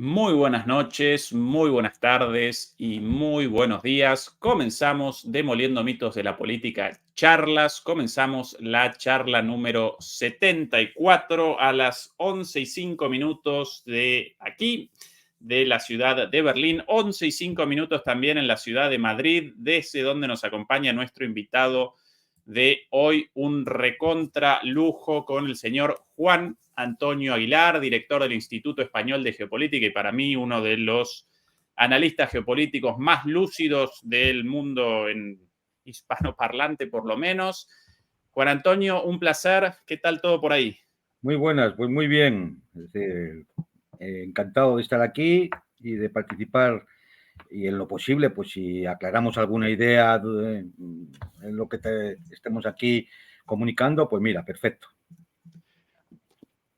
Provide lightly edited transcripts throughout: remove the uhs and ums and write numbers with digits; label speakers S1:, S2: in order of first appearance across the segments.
S1: Muy buenas noches, muy buenas tardes y muy buenos días. Comenzamos Demoliendo mitos de la política charlas. Comenzamos la charla número 74 a las 11:05 de aquí, de la ciudad de Berlín. 11:05 también en la ciudad de Madrid, desde donde nos acompaña nuestro invitado de hoy, un recontra lujo con el señor Juan Antonio Aguilar, director del Instituto Español de Geopolítica y para mí uno de los analistas geopolíticos más lúcidos del mundo en hispanoparlante por lo menos. Juan Antonio, un placer. ¿Qué tal todo por ahí?
S2: Muy buenas, pues muy bien. Encantado de estar aquí y de participar y en lo posible, pues si aclaramos alguna idea en lo que estemos aquí comunicando, pues mira, perfecto.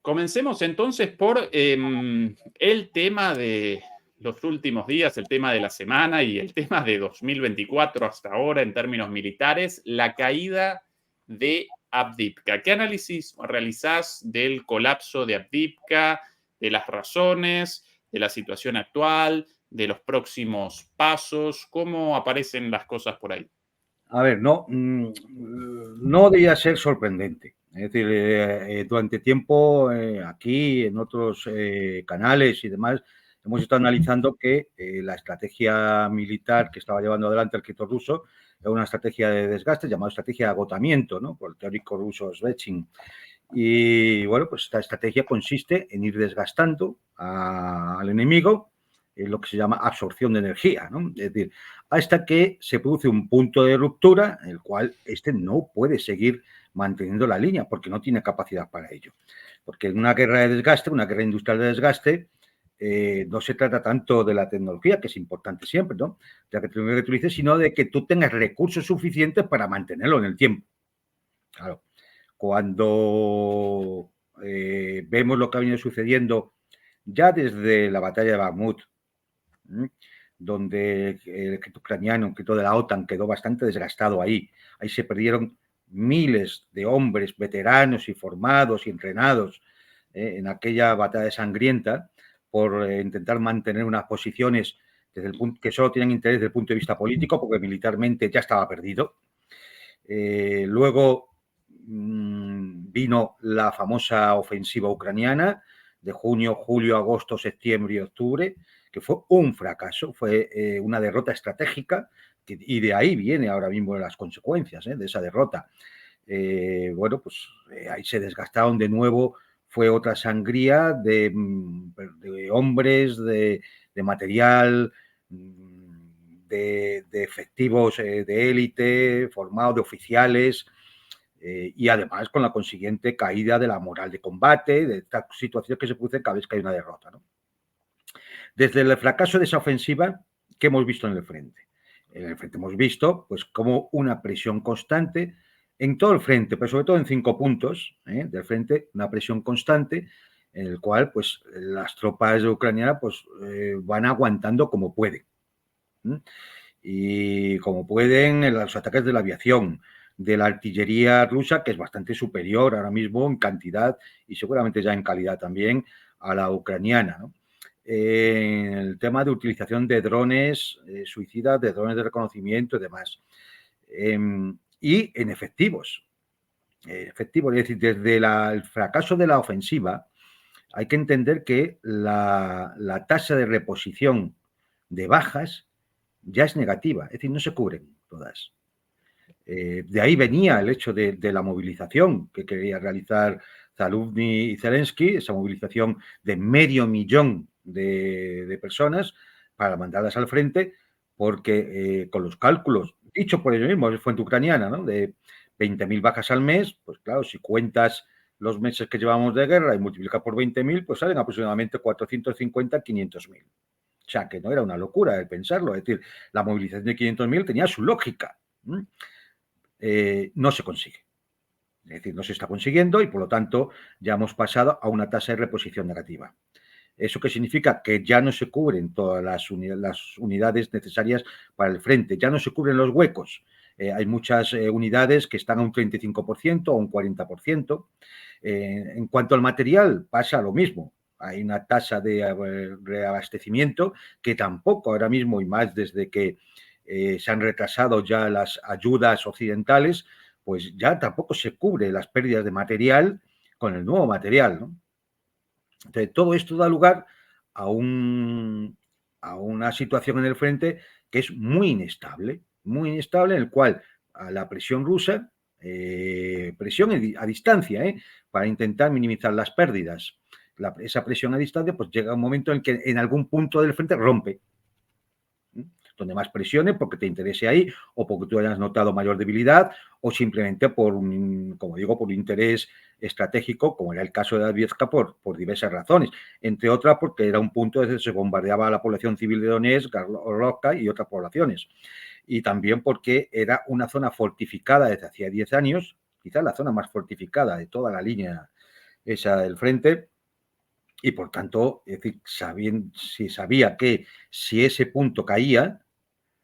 S1: Comencemos entonces por el tema de los últimos días, el tema de la semana y el tema de 2024 hasta ahora en términos militares, la caída de Avdiivka. ¿Qué análisis realizás del colapso de Avdiivka, de las razones, de la situación actual, de los próximos pasos? ¿Cómo aparecen las cosas por ahí?
S2: A ver, no debía ser sorprendente. Es decir, durante tiempo aquí, en otros canales y demás, hemos estado analizando que la estrategia militar que estaba llevando adelante el ejército ruso era una estrategia de desgaste llamada estrategia de agotamiento, ¿no? Por el teórico ruso Svechin. Y bueno, pues esta estrategia consiste en ir desgastando al enemigo en lo que se llama absorción de energía, ¿no? Es decir, hasta que se produce un punto de ruptura en el cual este no puede seguir manteniendo la línea porque no tiene capacidad para ello. Porque en una guerra de desgaste, una guerra industrial de desgaste, no se trata tanto de la tecnología, que es importante siempre, ¿no? De la tecnología que utilices, sino de que tú tengas recursos suficientes para mantenerlo en el tiempo. Claro, cuando vemos lo que ha venido sucediendo ya desde la batalla de Bakhmut, donde el ejército ucraniano, el ejército de la OTAN, quedó bastante desgastado ahí. Ahí se perdieron miles de hombres veteranos y formados y entrenados en aquella batalla sangrienta por intentar mantener unas posiciones desde el punto, que solo tenían interés desde el punto de vista político, porque militarmente ya estaba perdido. Luego vino la famosa ofensiva ucraniana de junio, julio, agosto, septiembre y octubre, que fue un fracaso, fue una derrota estratégica y de ahí viene ahora mismo las consecuencias de esa derrota. Bueno, pues ahí se desgastaron de nuevo, fue otra sangría de hombres, de material, de efectivos de élite, formados de oficiales, y además con la consiguiente caída de la moral de combate, de estas situaciones que se producen cada vez que hay una derrota, ¿no? Desde el fracaso de esa ofensiva, ¿qué hemos visto en el frente? En el frente hemos visto pues como una presión constante en todo el frente, pero sobre todo en 5 puntos del frente, una presión constante en el cual pues las tropas ucranianas pues van aguantando como pueden. Y como pueden en los ataques de la aviación, de la artillería rusa, que es bastante superior ahora mismo en cantidad y seguramente ya en calidad también a la ucraniana, ¿no? El tema de utilización de drones suicidas, de drones de reconocimiento y demás. Y en efectivos. Efectivos, es decir, desde el fracaso de la ofensiva, hay que entender que la tasa de reposición de bajas ya es negativa, es decir, no se cubren todas. De ahí venía el hecho de la movilización que quería realizar Zaluzny y Zelensky, esa movilización de 500.000 de personas para mandarlas al frente, porque con los cálculos, dicho por ellos mismos, es fuente ucraniana, ¿no? De 20.000 bajas al mes, pues claro, si cuentas los meses que llevamos de guerra y multiplicas por 20.000, pues salen aproximadamente 450, 500.000. O sea, que no era una locura el pensarlo. Es decir, la movilización de 500.000 tenía su lógica. No se consigue. Es decir, no se está consiguiendo y, por lo tanto, ya hemos pasado a una tasa de reposición negativa. ¿Eso qué significa? Que ya no se cubren todas las unidades necesarias para el frente, ya no se cubren los huecos. Hay muchas unidades que están a un 35% o un 40%. En cuanto al material, pasa lo mismo. hay una tasa de reabastecimiento que tampoco ahora mismo, y más desde que se han retrasado ya las ayudas occidentales, pues ya tampoco se cubre las pérdidas de material con el nuevo material, ¿no? Entonces, todo esto da lugar a, a una situación en el frente que es muy inestable, en el cual a la presión rusa, presión a distancia, para intentar minimizar las pérdidas, esa presión a distancia, pues llega un momento en que en algún punto del frente rompe, donde más presiones porque te interese ahí o porque tú hayas notado mayor debilidad o simplemente por un, como digo, por un interés estratégico, como era el caso de Adviezka, por diversas razones, entre otras porque era un punto donde se bombardeaba a la población civil de Donetsk, Gorlovka y otras poblaciones, y también porque era una zona fortificada desde hacía 10 años, quizás la zona más fortificada de toda la línea esa del frente, y por tanto, es decir, se sabía que si ese punto caía,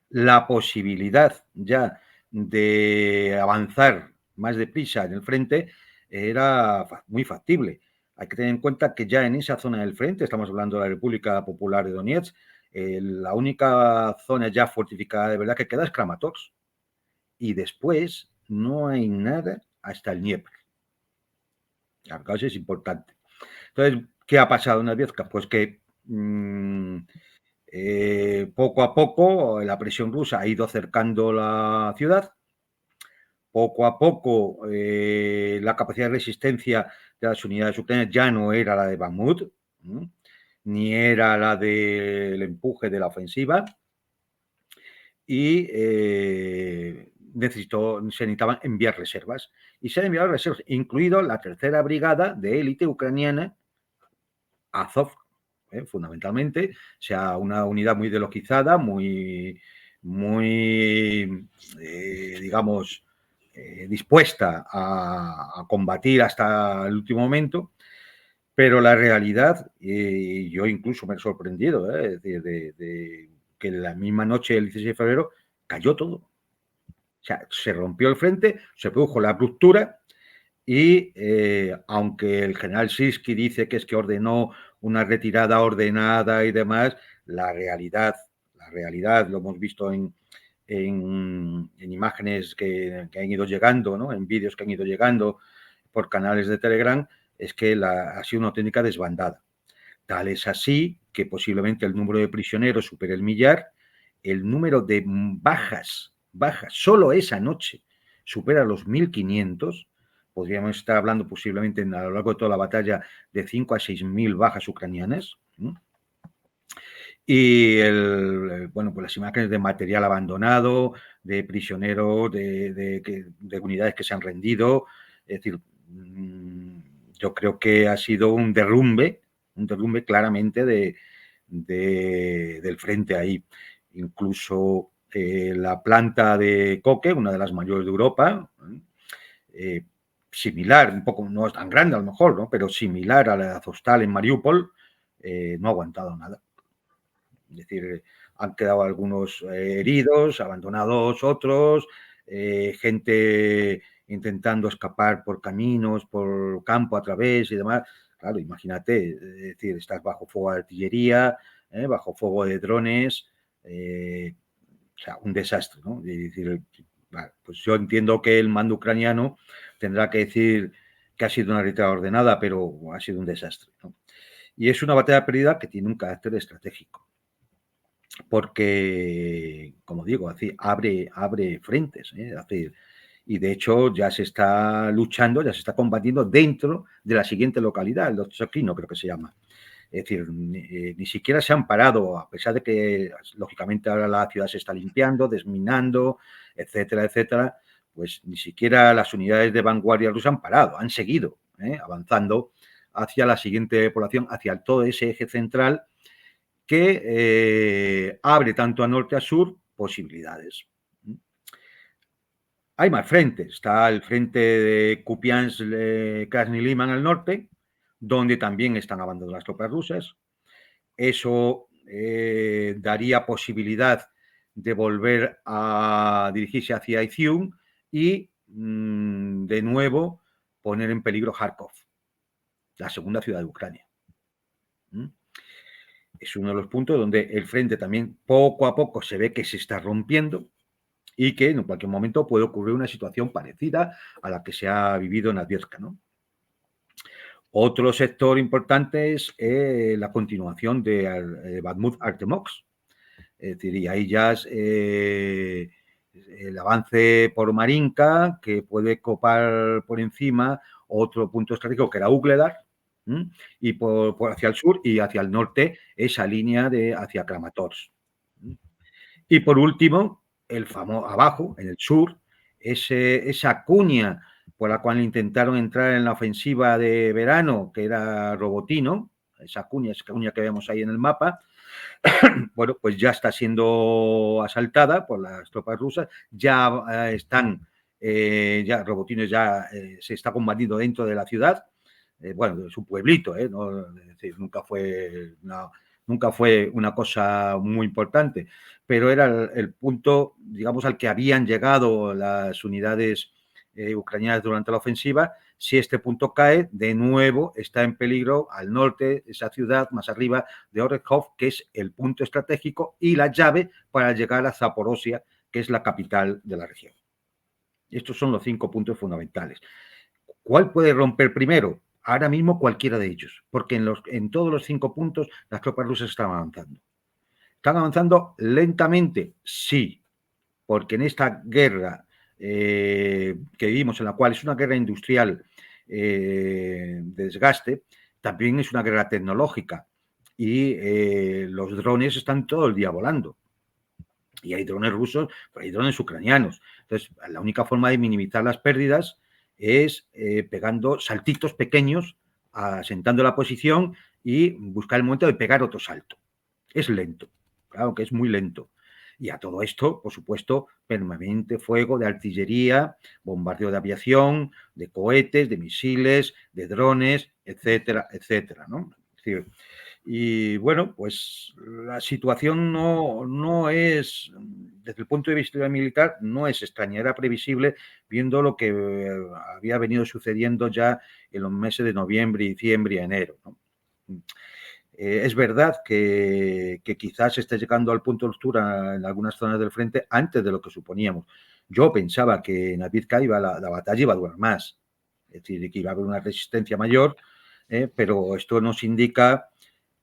S2: la posibilidad ya de avanzar más deprisa en el frente era muy factible. Hay que tener en cuenta que ya en esa zona del frente, estamos hablando de la República Popular de Donetsk, la única zona ya fortificada de verdad que queda es Kramatorsk. Y después no hay nada hasta el Dnieper. La cosa es importante. Entonces, ¿qué ha pasado en Adviezka? Pues que poco a poco la presión rusa ha ido acercando la ciudad. Poco a poco la capacidad de resistencia de las unidades ucranianas ya no era la de Bakhmut, ni era la del empuje de la ofensiva, y se necesitaban enviar reservas. Y se han enviado reservas, incluido la tercera brigada de élite ucraniana, Azov, fundamentalmente, o sea, una unidad muy delocalizada, muy digamos, dispuesta a combatir hasta el último momento, pero la realidad, yo incluso me he sorprendido, de que la misma noche del 16 de febrero cayó todo. O sea, se rompió el frente, se produjo la ruptura y aunque el general Sisky dice que es que ordenó una retirada ordenada y demás, la realidad, lo hemos visto en imágenes que han ido llegando, ¿no? En vídeos que han ido llegando por canales de Telegram, es que ha sido una auténtica desbandada. Tal es así que posiblemente el número de prisioneros supere el millar, el número de bajas, solo esa noche supera los 1.500. Podríamos estar hablando posiblemente a lo largo de toda la batalla de 5 a 6.000 bajas ucranianas. Y bueno, pues las imágenes de material abandonado, de prisioneros, de unidades que se han rendido. Es decir, yo creo que ha sido un derrumbe claramente del frente ahí. Incluso la planta de coque, una de las mayores de Europa, similar, un poco, no es tan grande a lo mejor, ¿no? Pero similar a la Azovstal en Mariupol, no ha aguantado nada. Es decir, han quedado algunos heridos, abandonados otros, gente intentando escapar por caminos, por campo a través y demás. Claro, imagínate, es decir, estás bajo fuego de artillería, bajo fuego de drones, o sea, un desastre, ¿no? Es decir, pues yo entiendo que el mando ucraniano tendrá que decir que ha sido una retirada ordenada, pero ha sido un desastre, ¿no? Y es una batalla perdida que tiene un carácter estratégico, porque, como digo, abre frentes, y de hecho ya se está luchando, ya se está combatiendo dentro de la siguiente localidad, el Choquino creo que se llama. Es decir, ni siquiera se han parado, a pesar de que, lógicamente, ahora la ciudad se está limpiando, desminando, etcétera, etcétera, pues ni siquiera las unidades de vanguardia rusas han parado, han seguido avanzando hacia la siguiente población, hacia todo ese eje central que abre tanto a norte a sur posibilidades. Hay más frentes. Está el frente de Kupiansk, Krasny Liman al norte, donde también están avanzando las tropas rusas. Eso daría posibilidad de volver a dirigirse hacia Izium y de nuevo poner en peligro Kharkov, la segunda ciudad de Ucrania. Es uno de los puntos donde el frente también poco a poco se ve que se está rompiendo y que en cualquier momento puede ocurrir una situación parecida a la que se ha vivido en Avdiivka, ¿no? Otro sector importante es la continuación de Bakhmut-Artemovsk. Es decir, y ahí ya es el avance por Marinka, que puede copar por encima otro punto estratégico que era Ugledar, y por hacia el sur y hacia el norte esa línea hacia Kramatorsk. Y por último, abajo, en el sur, esa cuña por la cual intentaron entrar en la ofensiva de verano, que era Robotino, esa cuña que vemos ahí en el mapa, bueno, pues ya está siendo asaltada por las tropas rusas, ya están, ya Robotino ya se está combatiendo dentro de la ciudad, bueno, es un pueblito, no, es decir, nunca fue una cosa muy importante, pero era el punto, digamos, al que habían llegado las unidades ucranianas durante la ofensiva. Si este punto cae, de nuevo está en peligro al norte, esa ciudad más arriba de Orekhov, que es el punto estratégico y la llave para llegar a Zaporozhia, que es la capital de la región. Estos son los 5 puntos fundamentales. ¿Cuál puede romper primero? Ahora mismo cualquiera de ellos, porque en todos los 5 puntos las tropas rusas están avanzando. ¿Están avanzando lentamente? Sí, porque en esta guerra que vivimos, en la cual es una guerra industrial de desgaste, también es una guerra tecnológica y los drones están todo el día volando. Y hay drones rusos, pero hay drones ucranianos. Entonces, la única forma de minimizar las pérdidas es pegando saltitos pequeños, asentando la posición y buscar el momento de pegar otro salto. Es lento, claro que es muy lento. Y a todo esto, por supuesto, permanente fuego de artillería, bombardeo de aviación, de cohetes, de misiles, de drones, etcétera, etcétera, ¿no? Es decir, y bueno, pues la situación no es, desde el punto de vista militar, no es extraña, era previsible viendo lo que había venido sucediendo ya en los meses de noviembre, diciembre y enero, ¿no? Es verdad que quizás esté llegando al punto de ruptura en algunas zonas del frente antes de lo que suponíamos. Yo pensaba que en Avdiivka la batalla iba a durar más, es decir, que iba a haber una resistencia mayor, pero esto nos indica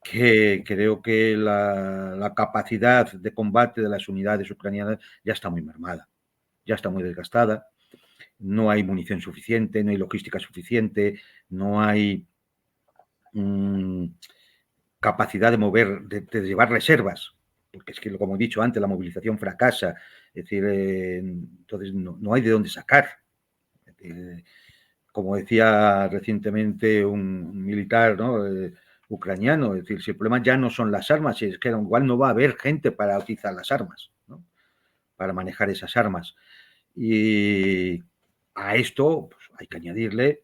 S2: que creo que la capacidad de combate de las unidades ucranianas ya está muy mermada, ya está muy desgastada, no hay munición suficiente, no hay logística suficiente, no hay capacidad de mover, de llevar reservas, porque es que, como he dicho antes, la movilización fracasa, es decir, entonces no hay de dónde sacar. Como decía recientemente un militar, ¿no? Ucraniano, es decir, si el problema ya no son las armas, es que igual no va a haber gente para utilizar las armas, ¿no? Para manejar esas armas. Y a esto pues, hay que añadirle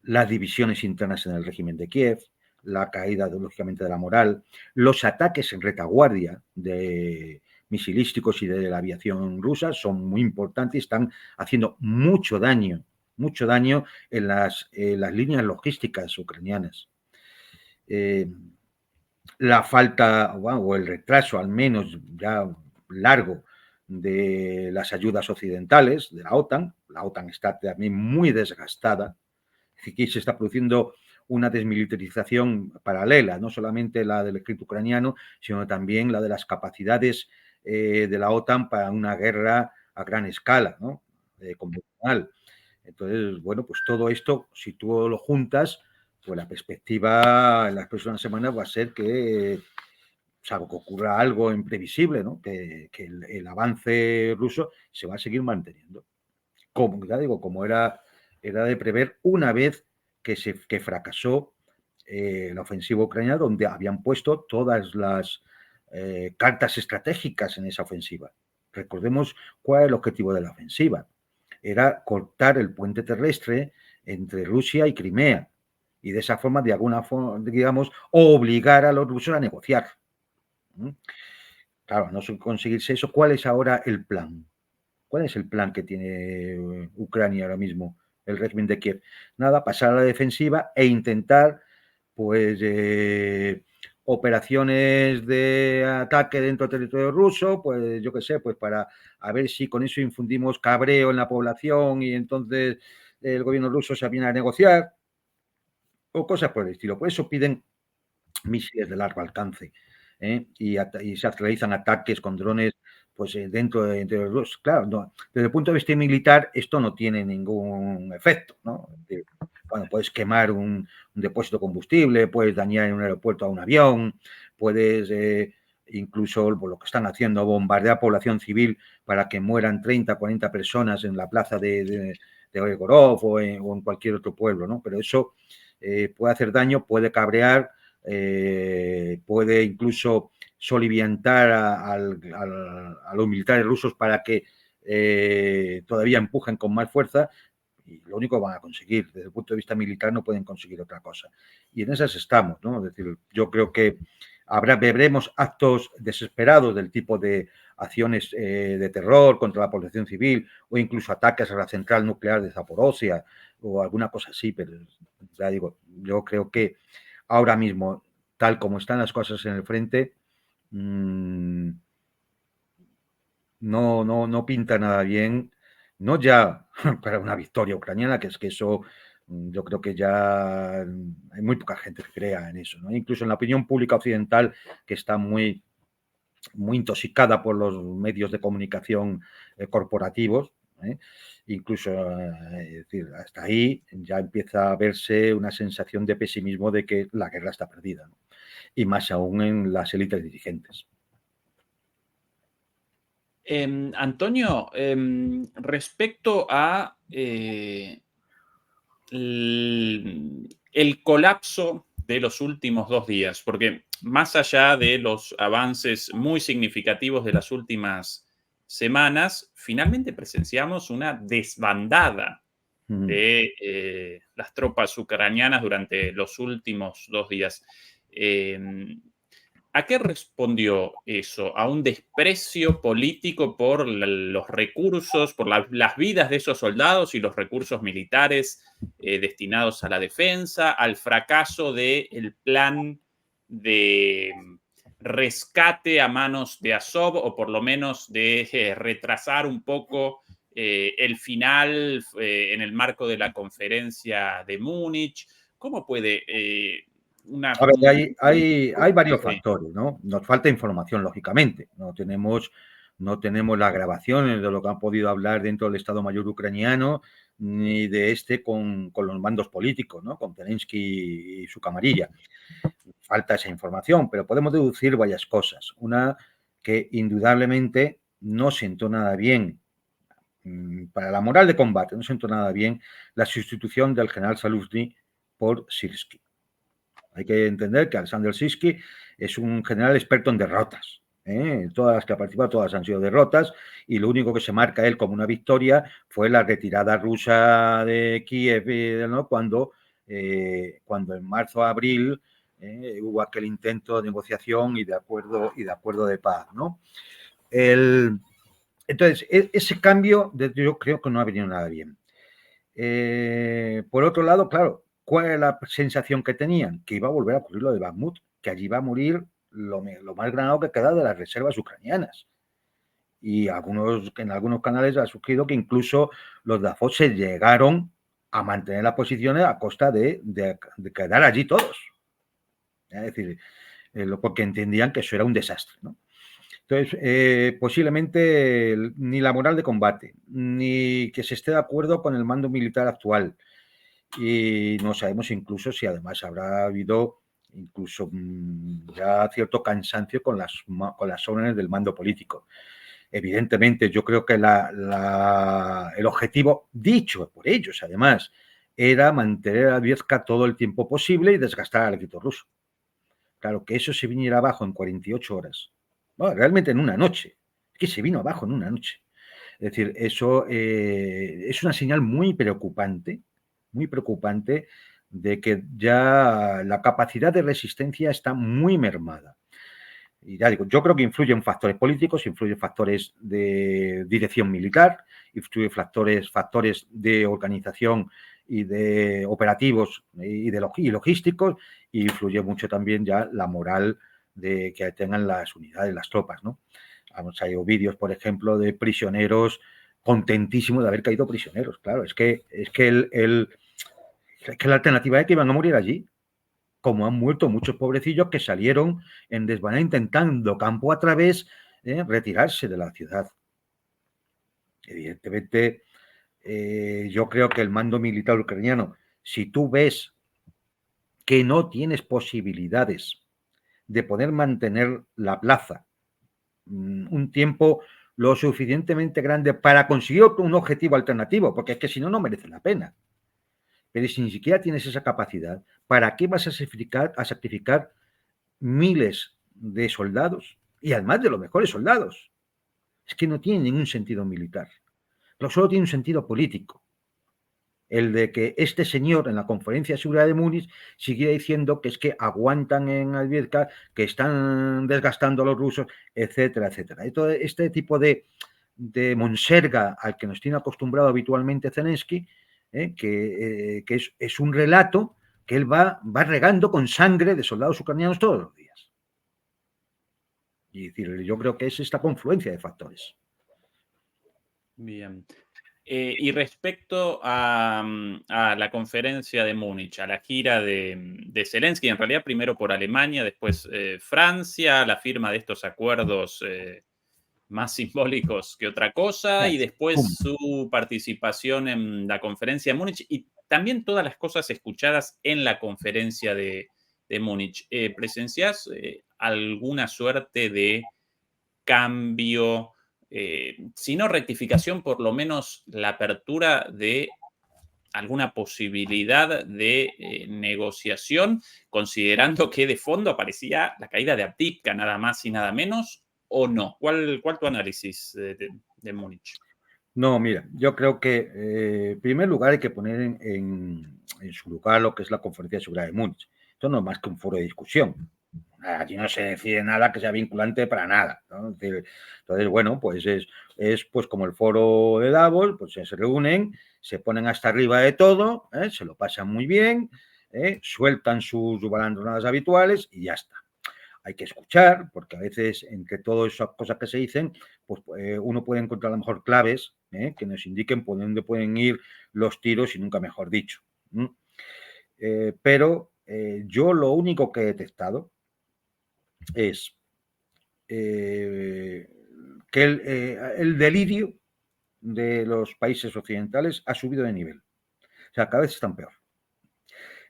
S2: las divisiones internas en el régimen de Kiev, la caída, lógicamente, de la moral, los ataques en retaguardia de misilísticos y de la aviación rusa son muy importantes y están haciendo mucho daño en las líneas logísticas ucranianas. La falta o el retraso, al menos ya largo, de las ayudas occidentales de la OTAN está también muy desgastada. Aquí se está produciendo una desmilitarización paralela, no solamente la del ejército ucraniano, sino también la de las capacidades de la OTAN para una guerra a gran escala, ¿no? Convencional. Entonces, bueno, pues todo esto, si tú lo juntas, pues la perspectiva en las próximas semanas va a ser que, salvo que ocurra algo imprevisible, ¿no? Que el avance ruso se va a seguir manteniendo. Como, ya digo, como era de prever una vez que fracasó la ofensiva ucraniana, donde habían puesto todas las cartas estratégicas en esa ofensiva. Recordemos cuál es el objetivo de la ofensiva. Era cortar el puente terrestre entre Rusia y Crimea y de esa forma, de alguna forma, digamos, obligar a los rusos a negociar. Claro, no conseguirse eso, ¿cuál es ahora el plan? ¿Cuál es el plan que tiene Ucrania ahora mismo, el régimen de Kiev? Nada, pasar a la defensiva e intentar, pues, operaciones de ataque dentro del territorio ruso, pues yo qué sé, pues para a ver si con eso infundimos cabreo en la población y entonces el gobierno ruso se viene a negociar, o cosas por el estilo. Por eso piden misiles de largo alcance, y se realizan ataques con drones pues dentro de los... Claro, no, desde el punto de vista militar esto no tiene ningún efecto, ¿no? Bueno, puedes quemar un depósito de combustible, puedes dañar en un aeropuerto a un avión, puedes incluso lo que están haciendo, bombardear población civil para que mueran 30, 40 personas en la plaza de Oegorov o en cualquier otro pueblo, ¿no? Pero eso puede hacer daño, puede cabrear, puede incluso soliviantar a los militares rusos para que todavía empujen con más fuerza, y lo único que van a conseguir, desde el punto de vista militar no pueden conseguir otra cosa. Y en esas estamos, ¿no? Es decir, yo creo que veremos actos desesperados del tipo de acciones de terror contra la población civil o incluso ataques a la central nuclear de Zaporozhia o alguna cosa así, pero ya digo, yo creo que ahora mismo, tal como están las cosas en el frente, no pinta nada bien, no ya para una victoria ucraniana, que es que eso yo creo que ya hay muy poca gente que crea en eso, ¿no? Incluso en la opinión pública occidental, que está muy intoxicada por los medios de comunicación corporativos, incluso es decir, hasta ahí ya empieza a verse una sensación de pesimismo de que la guerra está perdida, ¿no? Y más aún en las élites dirigentes.
S1: Antonio, respecto a el colapso de los últimos 2 días, porque más allá de los avances muy significativos de las últimas semanas, finalmente presenciamos una desbandada de las tropas ucranianas durante los últimos 2 días. ¿A qué respondió eso? ¿A un desprecio político por los recursos, por las vidas de esos soldados y los recursos militares destinados a la defensa? ¿Al fracaso del plan de rescate a manos de Azov, o por lo menos de retrasar un poco el final en el marco de la conferencia de Múnich? ¿Cómo puede
S2: A ver, hay varios
S1: sí.
S2: factores, ¿no? Nos falta información, lógicamente. No tenemos las grabaciones de lo que han podido hablar dentro del Estado Mayor ucraniano, ni de con los mandos políticos, ¿no? Con Zelensky y su camarilla. Falta esa información, pero podemos deducir varias cosas. Una, que indudablemente no sentó nada bien para la moral de combate, no sentó nada bien la sustitución del general Saluzny por Sirski. Hay que entender que Alexander Sirski es un general experto en derrotas. Todas las que ha participado, todas han sido derrotas, y lo único que se marca él como una victoria fue la retirada rusa de Kiev, ¿no? Cuando en marzo-abril hubo aquel intento de negociación y de acuerdo de paz, ¿no? Entonces, ese cambio yo creo que no ha venido nada bien. Por otro lado, claro, ¿cuál era la sensación que tenían? Que iba a volver a ocurrir lo de Bakhmut, que allí va a morir lo más granado que queda de las reservas ucranianas. Y en algunos canales ha surgido que incluso los de Azov se llegaron a mantener las posiciones a costa de quedar allí todos. Es decir, porque entendían que eso era un desastre, ¿no? Entonces, posiblemente ni la moral de combate, ni que se esté de acuerdo con el mando militar actual, y no sabemos incluso si además habrá habido incluso ya cierto cansancio con las órdenes del mando político. Evidentemente, yo creo que el objetivo, dicho por ellos además, era mantener a Viezca todo el tiempo posible y desgastar al ejército ruso. Claro, que eso se viniera abajo en 48 horas. Bueno, realmente en una noche. Es que se vino abajo en una noche. Es decir, eso es una señal muy preocupante de que ya la capacidad de resistencia está muy mermada. Y ya digo, yo creo que influyen factores políticos, influyen factores de dirección militar, influyen factores de organización y de operativos y logísticos, y influye mucho también ya la moral de que tengan las unidades, las tropas, ¿no? Hay vídeos, por ejemplo, de prisioneros contentísimos de haber caído prisioneros. Claro, es que la alternativa es que iban a morir allí, como han muerto muchos pobrecillos que salieron en desvanada intentando campo a través retirarse de la ciudad. Evidentemente, yo creo que el mando militar ucraniano, si tú ves que no tienes posibilidades de poder mantener la plaza un tiempo lo suficientemente grande para conseguir un objetivo alternativo, porque es que si no, no merece la pena. Pero si ni siquiera tienes esa capacidad, ¿para qué vas a sacrificar miles de soldados? Y además de los mejores soldados. Es que no tiene ningún sentido militar. Pero solo tiene un sentido político. El de que este señor en la conferencia de seguridad de Múnich siguiera diciendo que es que aguantan en Albievka, que están desgastando a los rusos, etcétera, etcétera. Y todo este tipo de monserga al que nos tiene acostumbrado habitualmente Zelensky, que es un relato que él va regando con sangre de soldados ucranianos todos los días. Y decir, yo creo que es esta confluencia de factores.
S1: Bien. Y respecto a la conferencia de Múnich, a la gira de Zelensky, en realidad primero por Alemania, después Francia, la firma de estos acuerdos más simbólicos que otra cosa, y después su participación en la conferencia de Múnich y también todas las cosas escuchadas en la conferencia de Múnich. ¿Presenciás alguna suerte de cambio? Si no rectificación, por lo menos la apertura de alguna posibilidad de negociación, considerando que de fondo aparecía la caída de Avdiivka, nada más y nada menos, o no. ¿Cuál tu análisis de Múnich?
S2: No, mira, yo creo que en primer lugar hay que poner en su lugar lo que es la conferencia de seguridad de Múnich. Esto no es más que un foro de discusión. Allí no se decide nada que sea vinculante para nada, ¿no? Entonces, bueno, pues es pues como el foro de Davos, pues se reúnen, se ponen hasta arriba de todo, se lo pasan muy bien, sueltan sus balandronadas habituales y ya está. Hay que escuchar, porque a veces entre todas esas cosas que se dicen, pues uno puede encontrar a lo mejor claves que nos indiquen por dónde pueden ir los tiros y nunca mejor dicho. Pero yo lo único que he detectado es que el delirio de los países occidentales ha subido de nivel. O sea, cada vez están peor.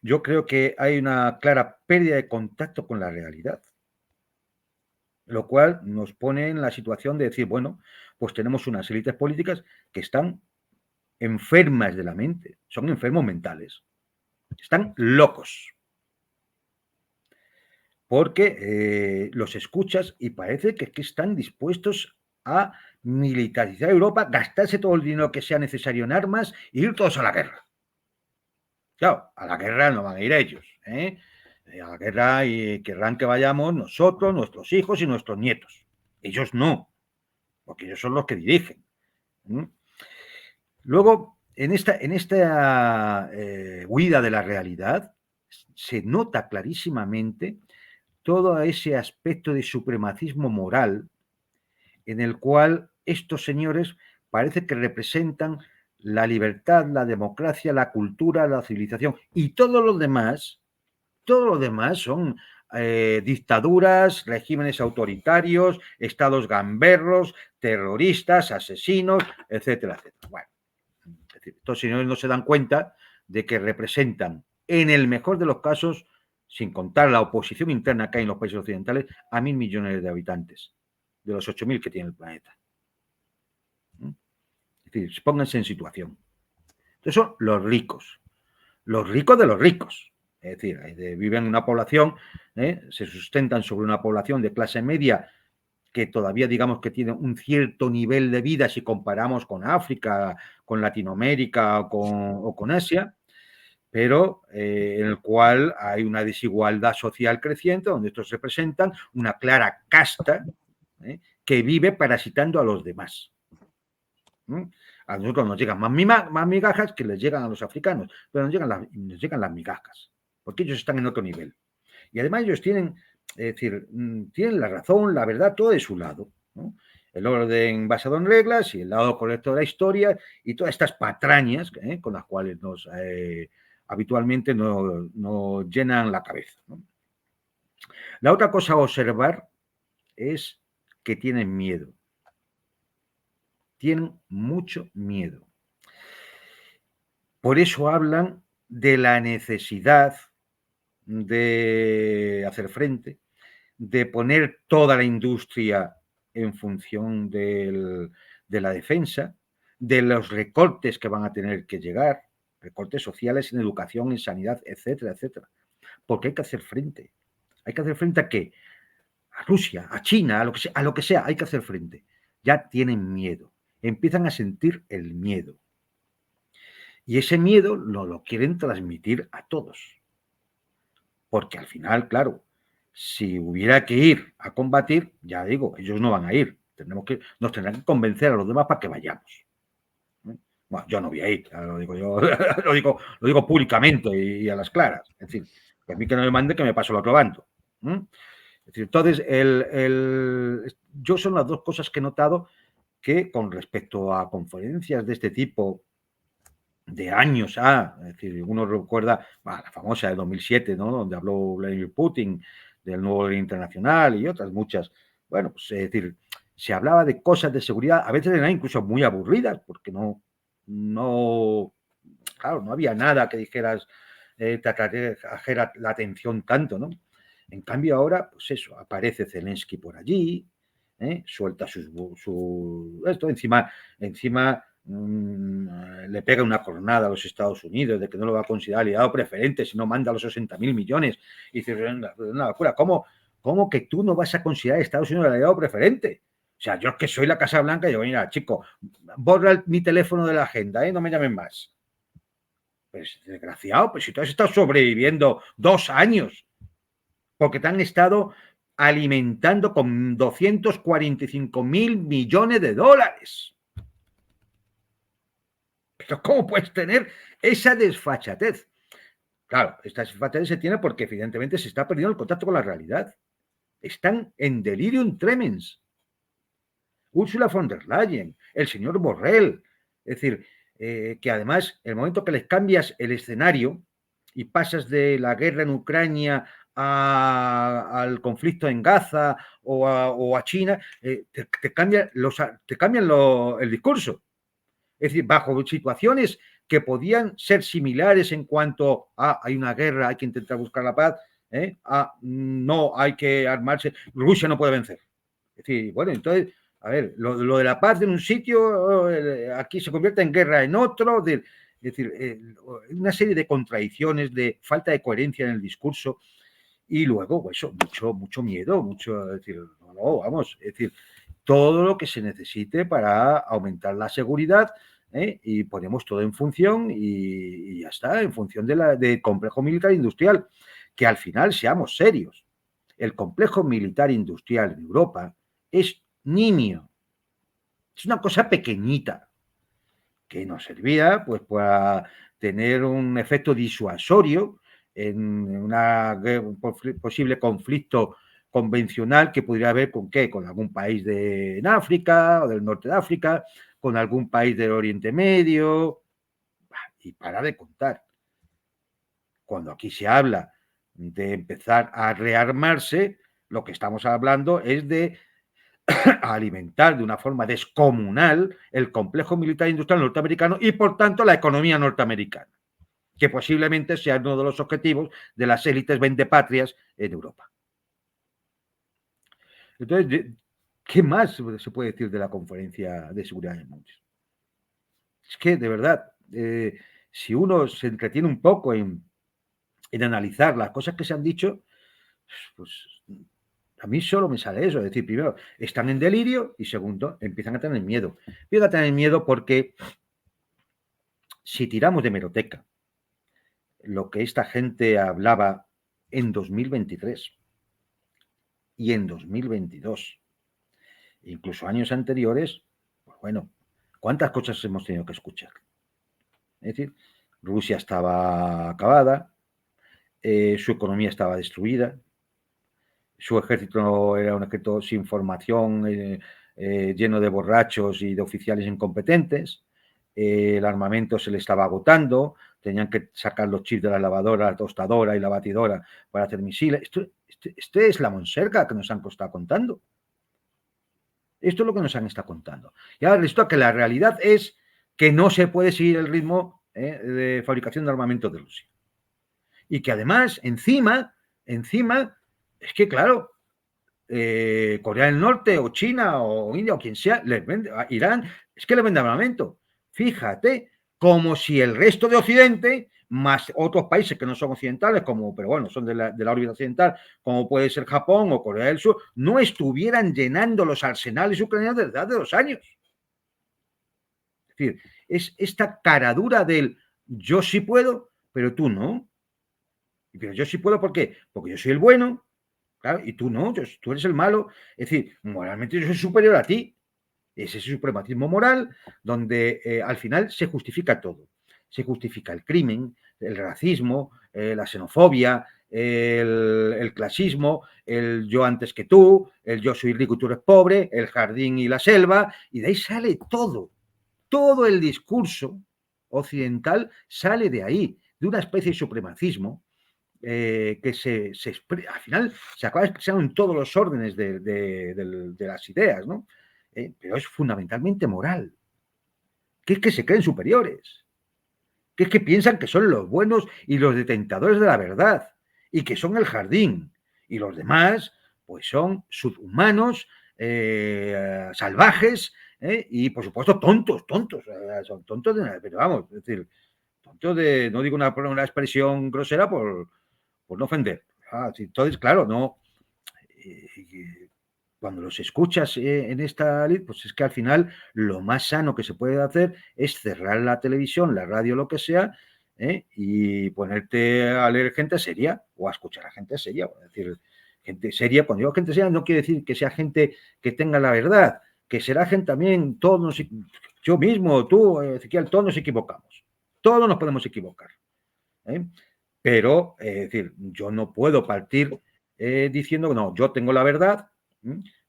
S2: Yo creo que hay una clara pérdida de contacto con la realidad, lo cual nos pone en la situación de decir, bueno, pues tenemos unas élites políticas que están enfermas de la mente, son enfermos mentales, están locos. Porque los escuchas y parece que están dispuestos a militarizar Europa, gastarse todo el dinero que sea necesario en armas e ir todos a la guerra. Claro, a la guerra no van a ir ellos, a la guerra y querrán que vayamos nosotros, nuestros hijos y nuestros nietos. Ellos no, porque ellos son los que dirigen. Luego, en esta huida de la realidad, se nota clarísimamente todo ese aspecto de supremacismo moral en el cual estos señores parece que representan la libertad, la democracia, la cultura, la civilización y todo lo demás son dictaduras, regímenes autoritarios, estados gamberros, terroristas, asesinos, etcétera, etcétera. Bueno, es decir, estos señores no se dan cuenta de que representan, en el mejor de los casos, sin contar la oposición interna que hay en los países occidentales, a 1.000 millones de habitantes, de los 8.000 que tiene el planeta. Es decir, pónganse en situación. Entonces son los ricos de los ricos. Es decir, viven en una población, se sustentan sobre una población de clase media que todavía digamos que tiene un cierto nivel de vida si comparamos con África, con Latinoamérica o con Asia, pero en el cual hay una desigualdad social creciente, donde estos representan una clara casta que vive parasitando a los demás. A nosotros nos llegan más migajas que les llegan a los africanos, pero nos llegan las migajas, porque ellos están en otro nivel. Y además ellos tienen, es decir, tienen la razón, la verdad, todo de su lado, ¿no? El orden basado en reglas y el lado correcto de la historia y todas estas patrañas con las cuales habitualmente nos llenan la cabeza, ¿no? La otra cosa a observar es que tienen miedo. Tienen mucho miedo. Por eso hablan de la necesidad de hacer frente, de poner toda la industria en función de la defensa, de los recortes que van a tener que llegar, recortes sociales en educación, en sanidad, etcétera, etcétera. Porque hay que hacer frente. ¿Hay que hacer frente a qué? A Rusia, a China, a lo que sea, hay que hacer frente. Ya tienen miedo, empiezan a sentir el miedo. Y ese miedo lo quieren transmitir a todos. Porque al final, claro, si hubiera que ir a combatir, ya digo, ellos no van a ir. Nos tendrán que convencer a los demás para que vayamos. Bueno, yo no voy a ir, lo digo yo, lo digo públicamente y a las claras. Es decir, que a mí que no me mande que me paso al otro bando. Es decir, entonces, yo son las dos cosas que he notado que con respecto a conferencias de este tipo de años, es decir, uno recuerda la famosa de 2007, ¿no? Donde habló Vladimir Putin del nuevo orden internacional y otras muchas. Bueno, pues es decir, se hablaba de cosas de seguridad, a veces eran incluso muy aburridas, porque claro, no había nada que dijeras, te atrajera la atención tanto, ¿no? En cambio ahora, pues eso, aparece Zelensky por allí, suelta esto, encima le pega una coronada a los Estados Unidos de que no lo va a considerar aliado preferente si no manda los 60.000 millones. Y dices, una locura, ¿cómo que tú no vas a considerar a Estados Unidos aliado preferente? O sea, yo es que soy la Casa Blanca y digo, mira, chico, borra mi teléfono de la agenda, no me llamen más. Pues desgraciado, pues si tú has estado sobreviviendo 2 años, porque te han estado alimentando con 245.000 millones de dólares. Pero ¿cómo puedes tener esa desfachatez? Claro, esta desfachatez se tiene porque evidentemente se está perdiendo el contacto con la realidad. Están en delirium tremens. Ursula von der Leyen, el señor Borrell. Es decir, que además, el momento que les cambias el escenario y pasas de la guerra en Ucrania al conflicto en Gaza o a China, te cambian el discurso. Es decir, bajo situaciones que podían ser similares en cuanto a hay una guerra, hay que intentar buscar la paz, no hay que armarse, Rusia no puede vencer. Es decir, bueno, entonces, a ver, lo de la paz en un sitio, aquí se convierte en guerra en otro, es decir, una serie de contradicciones, de falta de coherencia en el discurso y luego, eso, mucho miedo, es decir, vamos, es decir, todo lo que se necesite para aumentar la seguridad y ponemos todo en función y ya está, en función del complejo militar industrial, que al final seamos serios. El complejo militar industrial en Europa es nimio, es una cosa pequeñita que nos servía pues para tener un efecto disuasorio en un posible conflicto convencional que pudiera haber con qué, con algún país en África o del norte de África, con algún país del Oriente Medio, y para de contar. Cuando aquí se habla de empezar a rearmarse, lo que estamos hablando es de alimentar de una forma descomunal el complejo militar industrial norteamericano y, por tanto, la economía norteamericana, que posiblemente sea uno de los objetivos de las élites vendepatrias en Europa. Entonces, ¿qué más se puede decir de la conferencia de seguridad de Múnich? Es que, de verdad, si uno se entretiene un poco en analizar las cosas que se han dicho, pues a mí solo me sale eso. Es decir, primero, están en delirio y segundo, empiezan a tener miedo. Empiezan a tener miedo porque si tiramos de hemeroteca lo que esta gente hablaba en 2023 y en 2022, incluso años anteriores, pues bueno, ¿Cuántas cosas hemos tenido que escuchar? Es decir, Rusia estaba acabada, su economía estaba destruida, su ejército era un ejército sin formación, lleno de borrachos y de oficiales incompetentes, el armamento se le estaba agotando, tenían que sacar los chips de la lavadora, la tostadora y la batidora para hacer misiles. Esto es la monserga que nos han estado contando. Esto es lo que nos han estado contando. Y ahora resulta que la realidad es que no se puede seguir el ritmo de fabricación de armamento de Rusia. Y que además, encima, es que claro, Corea del Norte o China o India o quien sea, les vende, a Irán, es que le vende armamento. Fíjate, como si el resto de Occidente, más otros países que no son occidentales, pero bueno, son de la órbita occidental, como puede ser Japón o Corea del Sur, no estuvieran llenando los arsenales ucranianos desde hace 2 años. Es decir, es esta caradura del yo sí puedo, pero tú no. Pero yo sí puedo, ¿por qué? Porque yo soy el bueno, claro, y tú no, tú eres el malo. Es decir, moralmente yo soy superior a ti. Es ese supremacismo moral donde al final se justifica todo. Se justifica el crimen, el racismo, la xenofobia, el clasismo, el yo antes que tú, el yo soy rico y tú eres pobre, el jardín y la selva, y de ahí sale todo. Todo el discurso occidental sale de ahí, de una especie de supremacismo que al final se acaba expresando en todos los órdenes de las ideas, ¿no? Pero es fundamentalmente moral. Que es que se creen superiores. Que es que piensan que son los buenos y los detentadores de la verdad. Y que son el jardín. Y los demás, pues son subhumanos, salvajes, y por supuesto tontos. Son tontos pero vamos, es decir, tontos no digo una expresión grosera por no ofender. Entonces, claro, no. Cuando los escuchas en esta lid, pues es que al final lo más sano que se puede hacer es cerrar la televisión, la radio, lo que sea, y ponerte a leer gente seria o a escuchar a gente seria. Es decir, gente seria, cuando digo gente seria, no quiere decir que sea gente que tenga la verdad, que será gente también, todos yo mismo, tú, Ezequiel, todos nos equivocamos. Todos nos podemos equivocar. Pero, es decir, yo no puedo partir diciendo que no, yo tengo la verdad,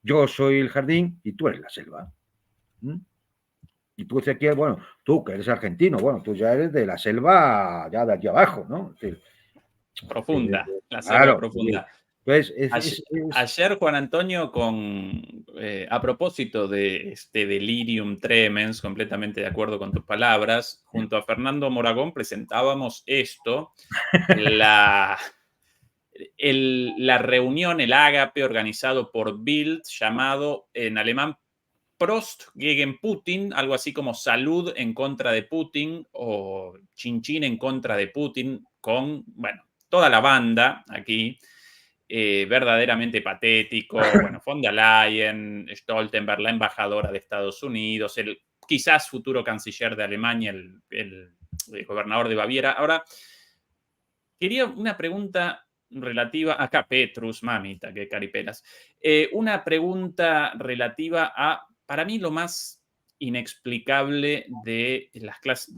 S2: yo soy el jardín y tú eres la selva. Y tú, Ezequiel, bueno, tú que eres argentino, bueno, tú ya eres de la selva, ya de aquí abajo, ¿no? Es decir,
S1: Profunda, la selva
S2: claro.
S1: profunda.
S2: Entonces,
S1: Ayer, Juan Antonio, a propósito de este delirium tremens, completamente de acuerdo con tus palabras, junto a Fernando Moragón presentábamos esto, la reunión, el ágape organizado por Bild, llamado en alemán Prost gegen Putin, algo así como salud en contra de Putin o chinchín en contra de Putin, con, bueno, toda la banda aquí, verdaderamente patético. Bueno, von der Leyen, Stoltenberg, la embajadora de Estados Unidos, el quizás futuro canciller de Alemania, el gobernador de Baviera. Ahora, quería una pregunta relativa, acá Petrus, mamita, qué caripelas, una pregunta relativa a, para mí, lo más inexplicable de las clases,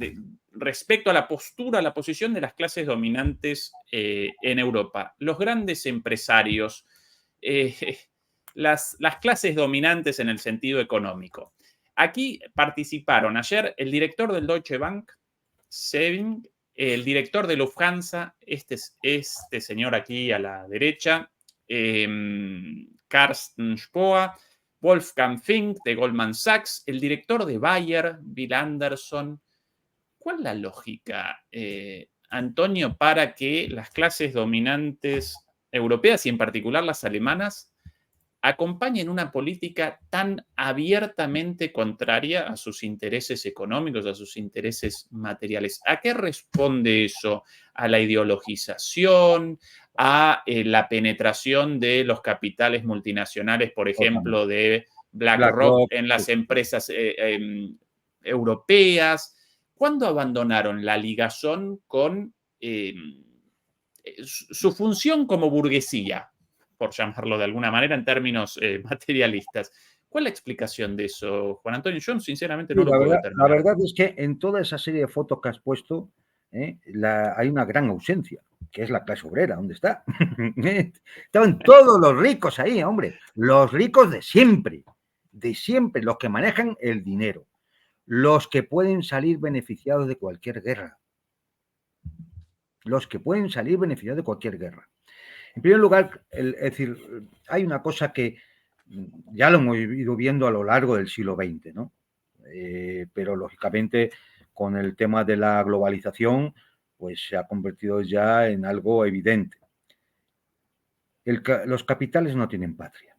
S1: respecto a la postura, la posición de las clases dominantes en Europa. Los grandes empresarios, las clases dominantes en el sentido económico. Aquí participaron ayer el director del Deutsche Bank, Seving, el director de Lufthansa, este señor aquí a la derecha, Carsten Spohr, Wolfgang Fink de Goldman Sachs, el director de Bayer, Bill Anderson. ¿Cuál es la lógica, Antonio, para que las clases dominantes europeas y en particular las alemanas acompañen una política tan abiertamente contraria a sus intereses económicos, a sus intereses materiales? ¿A qué responde eso? ¿A la ideologización? ¿A la penetración de los capitales multinacionales, por ejemplo, de BlackRock
S2: BlackRock,
S1: en las empresas europeas? ¿Cuándo abandonaron la ligazón con su función como burguesía, por llamarlo de alguna manera en términos materialistas? ¿Cuál es la explicación de eso, Juan Antonio? Yo sinceramente
S2: Sí,
S1: no lo puedo
S2: la
S1: determinar.
S2: verdad es que en toda esa serie de fotos que has puesto, hay una gran ausencia, que es la clase obrera. ¿Dónde está? Estaban todos los ricos ahí, hombre. Los ricos de siempre, los que manejan el dinero, los que pueden salir beneficiados de cualquier guerra. Los que pueden salir beneficiados de cualquier guerra. En primer lugar, es decir, hay una cosa que ya lo hemos ido viendo a lo largo del siglo XX, ¿no? Pero lógicamente con el tema de la globalización, pues se ha convertido ya en algo evidente. Los capitales no tienen patria.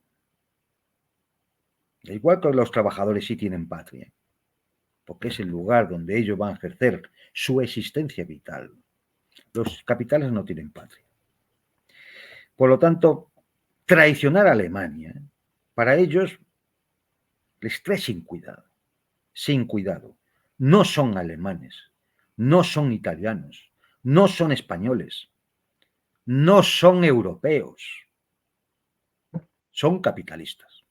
S2: Igual que los trabajadores sí tienen patria, porque es el lugar donde ellos van a ejercer su existencia vital. Los capitales no tienen patria. Por lo tanto, traicionar a Alemania, para ellos les trae sin cuidado. Sin cuidado. No son alemanes, no son italianos, no son españoles, no son europeos, son capitalistas,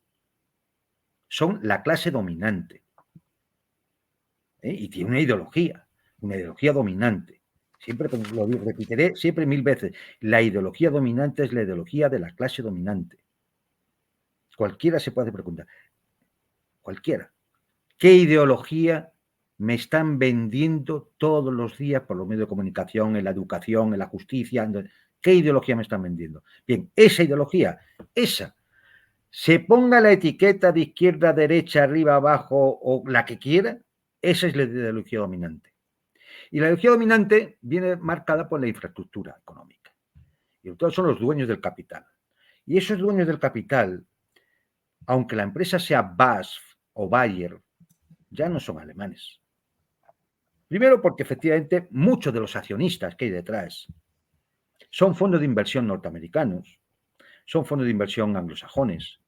S2: son la clase dominante. Y tiene una ideología dominante. Siempre lo repetiré siempre 1000 veces. La ideología dominante es la ideología de la clase dominante. Cualquiera se puede preguntar. Cualquiera. ¿Qué ideología me están vendiendo todos los días por los medios de comunicación, en la educación, en la justicia? ¿Qué ideología me están vendiendo? Bien, esa ideología, se ponga la etiqueta de izquierda, derecha, arriba, abajo o la que quiera, esa es la ideología dominante. Y la ideología dominante viene marcada por la infraestructura económica. Y entonces son los dueños del capital. Y esos dueños del capital, aunque la empresa sea BASF o Bayer, ya no son alemanes. Primero porque efectivamente muchos de los accionistas que hay detrás son fondos de inversión norteamericanos, son fondos de inversión anglosajones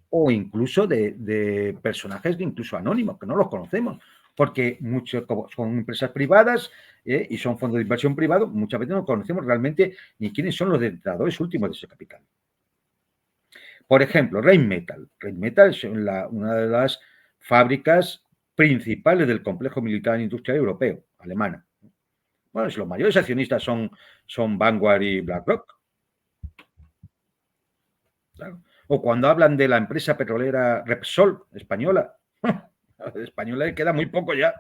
S2: o incluso de personajes incluso anónimos, que no los conocemos, porque muchos son empresas privadas y son fondos de inversión privados, muchas veces no conocemos realmente ni quiénes son los detenedores últimos de ese capital. Por ejemplo, Rheinmetall. Rheinmetall es una de las fábricas principales del complejo militar industrial europeo, alemana. Bueno, si los mayores accionistas son Vanguard y BlackRock. Claro. O cuando hablan de la empresa petrolera Repsol, española. Española le queda muy poco ya,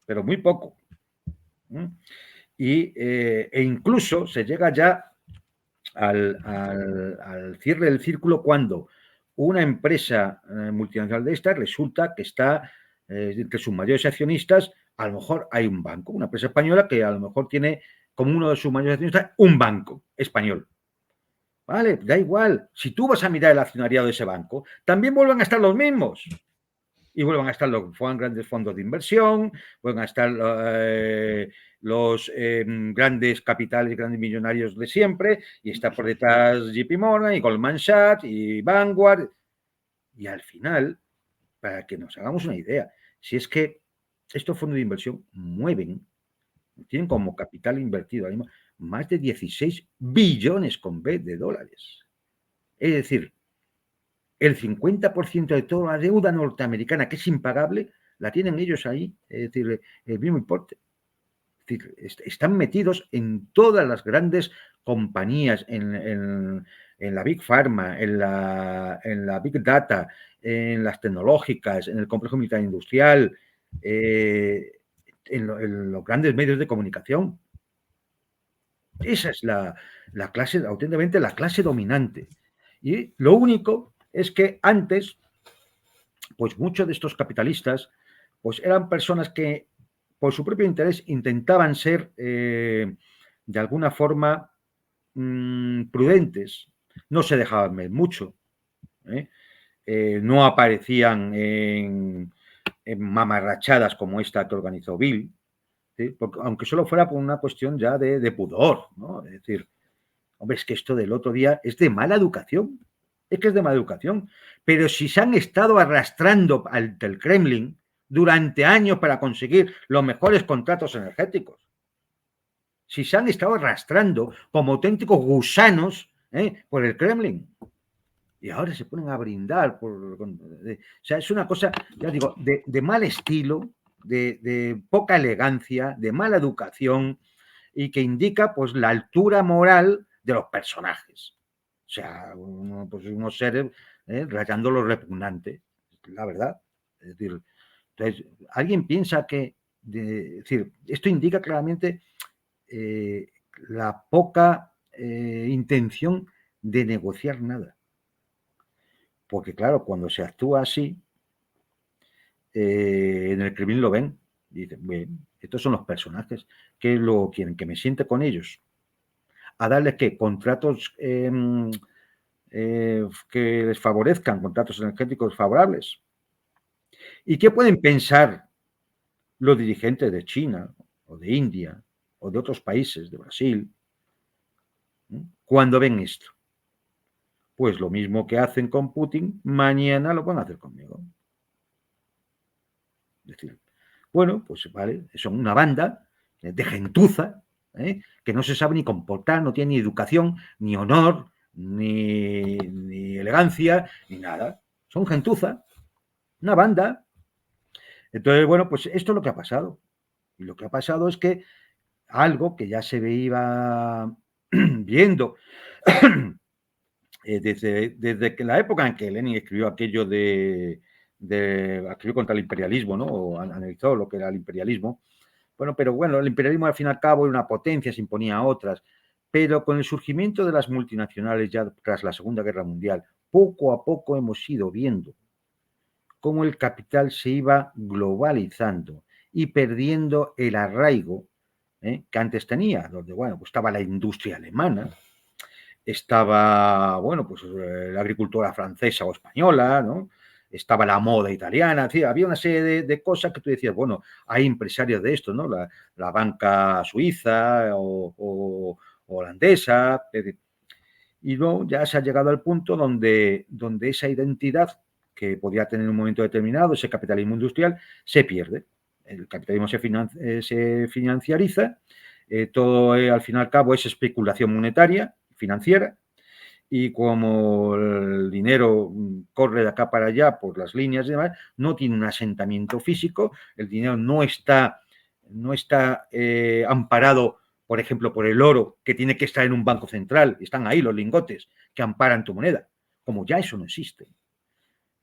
S2: pero muy poco. E incluso se llega ya al cierre del círculo cuando una empresa multinacional de estas resulta que está entre sus mayores accionistas, a lo mejor hay un banco, una empresa española que a lo mejor tiene como uno de sus mayores accionistas un banco español. Vale, da igual. Si tú vas a mirar el accionariado de ese banco, también vuelven a estar los mismos. Y vuelvan a estar los grandes fondos de inversión, vuelven a estar los grandes capitales, grandes millonarios de siempre, y está por detrás JP Morgan y Goldman Sachs y Vanguard. Y al final, para que nos hagamos una idea, si es que estos fondos de inversión tienen como capital invertido más de 16 billones con B de dólares. Es decir, el 50% de toda la deuda norteamericana que es impagable, la tienen ellos ahí, es decir, el mismo importe. Es decir, están metidos en todas las grandes compañías, en la Big Pharma, en la Big Data, en las tecnológicas, en el complejo militar industrial, en los grandes medios de comunicación. Esa es la clase, auténticamente la clase dominante. Y lo único es que antes, pues muchos de estos capitalistas, pues eran personas que por su propio interés intentaban ser de alguna forma prudentes, no se dejaban ver mucho, no aparecían en mamarrachadas como esta que organizó Bill, ¿sí? Porque, aunque solo fuera por una cuestión ya de pudor, ¿no? Es decir, hombre, es que esto del otro día es de mala educación. Es que es de mala educación. Pero si se han estado arrastrando ante el Kremlin durante años para conseguir los mejores contratos energéticos, si se han estado arrastrando como auténticos gusanos por el Kremlin, y ahora se ponen a brindar. O sea, es una cosa, ya digo, de mal estilo, de poca elegancia, de mala educación, y que indica pues la altura moral de los personajes. O sea, pues unos seres rayando lo repugnante, la verdad. Es decir, entonces, alguien piensa que, es decir, esto indica claramente la poca intención de negociar nada. Porque claro, cuando se actúa así, en el Kremlin lo ven y dicen, bien, estos son los personajes, que lo quieren, que me siente con ellos, a darles que contratos que les favorezcan, contratos energéticos favorables. ¿Y qué pueden pensar los dirigentes de China o de India o de otros países, de Brasil, cuando ven esto? Pues lo mismo que hacen con Putin, mañana lo van a hacer conmigo. Es decir, bueno, pues vale, son una banda de gentuza, que no se sabe ni comportar, no tiene ni educación, ni honor, ni elegancia, ni nada. Son gentuza, una banda. Entonces, bueno, pues esto es lo que ha pasado. Y lo que ha pasado es que algo que ya se veía viendo desde que la época en que Lenin escribió aquello escribió contra el imperialismo, ¿no? O analizó lo que era el imperialismo. Bueno, pero bueno, el imperialismo al fin y al cabo era una potencia, se imponía a otras. Pero con el surgimiento de las multinacionales ya tras la Segunda Guerra Mundial, poco a poco hemos ido viendo cómo el capital se iba globalizando y perdiendo el arraigo que antes tenía, donde, bueno, pues estaba la industria alemana, estaba, bueno, pues la agricultura francesa o española, ¿no? Estaba la moda italiana, ¿sí? Había una serie de cosas que tú decías, bueno, hay empresarios de esto, ¿no? La banca suiza o holandesa, y luego ya se ha llegado al punto donde esa identidad que podía tener en un momento determinado, ese capitalismo industrial, se pierde. El capitalismo se financiariza, todo al fin y al cabo es especulación monetaria, financiera, y como el dinero corre de acá para allá por las líneas y demás, no tiene un asentamiento físico, el dinero no está amparado, por ejemplo, por el oro, que tiene que estar en un banco central, están ahí los lingotes que amparan tu moneda, como ya eso no existe.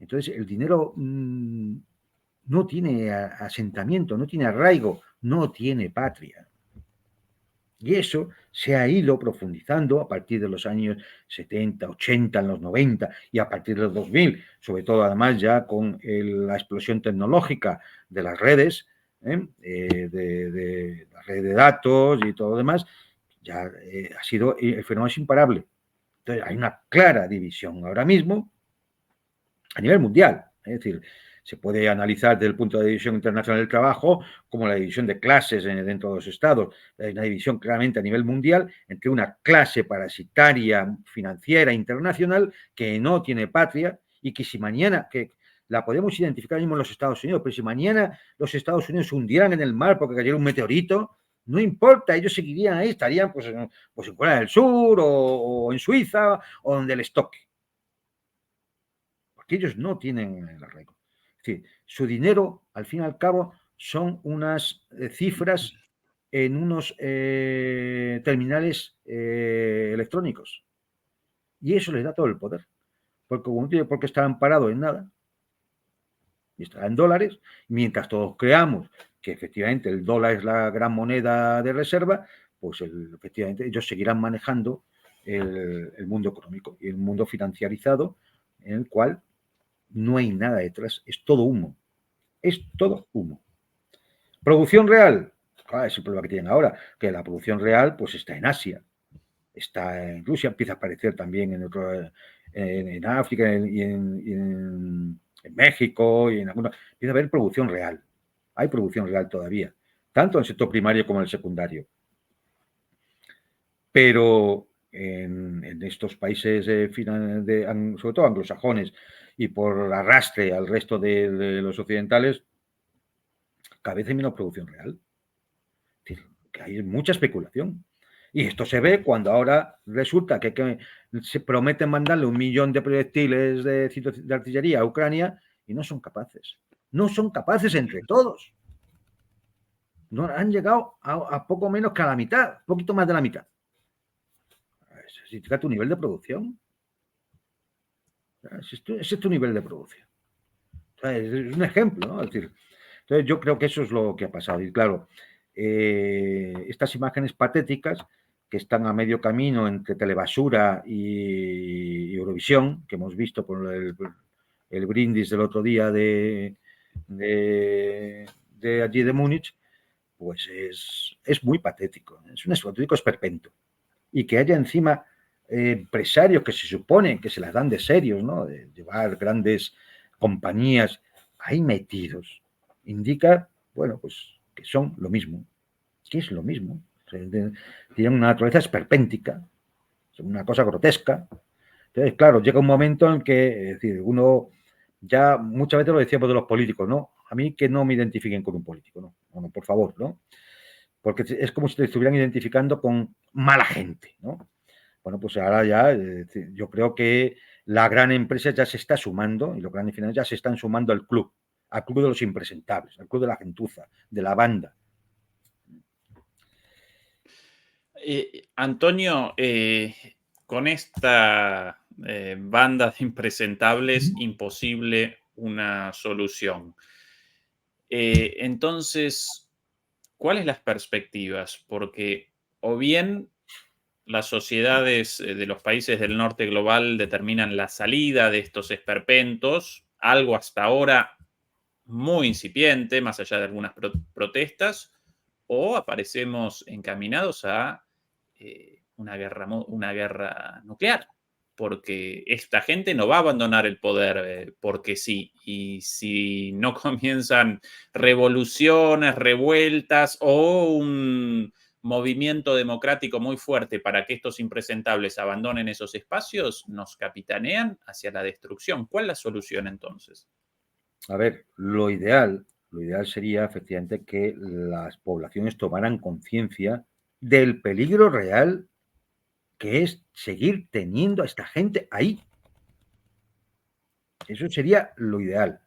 S2: Entonces, el dinero no tiene asentamiento, no tiene arraigo, no tiene patria. Y eso se ha ido profundizando a partir de los años 70, 80, en los 90 y a partir de los 2000, sobre todo además ya con la explosión tecnológica de las redes, de la red de datos y todo lo demás, ya ha sido, el fenómeno es imparable. Entonces hay una clara división ahora mismo a nivel mundial, es decir, se puede analizar desde el punto de división internacional del trabajo como la división de clases dentro de los estados. Hay una división claramente a nivel mundial entre una clase parasitaria financiera internacional que no tiene patria y que si mañana, que la podemos identificar mismo en los Estados Unidos, pero si mañana los Estados Unidos se hundieran en el mar porque cayera un meteorito, no importa, ellos seguirían ahí, estarían pues en Corea del Sur o en Suiza o donde les toque. Porque ellos no tienen el arraigo. Es decir, su dinero, al fin y al cabo, son unas cifras en unos terminales electrónicos. Y eso les da todo el poder. Porque como no tiene por qué estar amparado en nada, y estará en dólares, mientras todos creamos que efectivamente el dólar es la gran moneda de reserva, pues efectivamente ellos seguirán manejando el mundo económico y el mundo financiarizado en el cual no hay nada detrás, es todo humo. Es todo humo. ¿Producción real? Claro, es el problema que tienen ahora, que la producción real pues está en Asia, está en Rusia, empieza a aparecer también en África y en México y en alguna. Empieza a haber producción real. Hay producción real todavía, tanto en el sector primario como en el secundario. Pero en estos países, sobre todo anglosajones, y por arrastre al resto de los occidentales, cada vez hay menos producción real. Es decir, que hay mucha especulación. Y esto se ve cuando ahora resulta que se prometen mandarle 1 millón de proyectiles de artillería a Ucrania y no son capaces. No son capaces entre todos. No han llegado a poco menos que a la mitad, poquito más de la mitad. Eso significa tu nivel de producción. Ese es tu nivel de producción. Es un ejemplo, ¿no? Es decir, entonces yo creo que eso es lo que ha pasado. Y claro, estas imágenes patéticas que están a medio camino entre Telebasura y Eurovisión, que hemos visto por el brindis del otro día de allí de Múnich, pues es muy patético. Es un auténtico esperpento. Y que haya encima empresarios que se supone que se las dan de serios, ¿no? De llevar grandes compañías ahí metidos, indica, bueno, pues que son lo mismo, que es lo mismo. Tienen una naturaleza esperpéntica, son una cosa grotesca. Entonces, claro, llega un momento en que, es decir, uno ya muchas veces lo decíamos de los políticos, ¿no? A mí que no me identifiquen con un político, ¿no? Bueno, por favor, ¿no? Porque es como si te estuvieran identificando con mala gente, ¿no? Bueno, pues ahora ya yo creo que la gran empresa ya se está sumando y los grandes finanzas ya se están sumando al club de los impresentables, al club de la gentuza, de la banda.
S1: Antonio, con esta banda de impresentables, imposible una solución. Entonces, ¿cuáles las perspectivas? Porque o bien las sociedades de los países del norte global determinan la salida de estos esperpentos, algo hasta ahora muy incipiente, más allá de algunas protestas, o aparecemos encaminados a una guerra nuclear, porque esta gente no va a abandonar el poder porque sí, y si no comienzan revoluciones, revueltas o un movimiento democrático muy fuerte para que estos impresentables abandonen esos espacios, nos capitanean hacia la destrucción. ¿Cuál es la solución entonces?
S2: A ver, lo ideal sería efectivamente que las poblaciones tomaran conciencia del peligro real que es seguir teniendo a esta gente ahí. Eso sería lo ideal,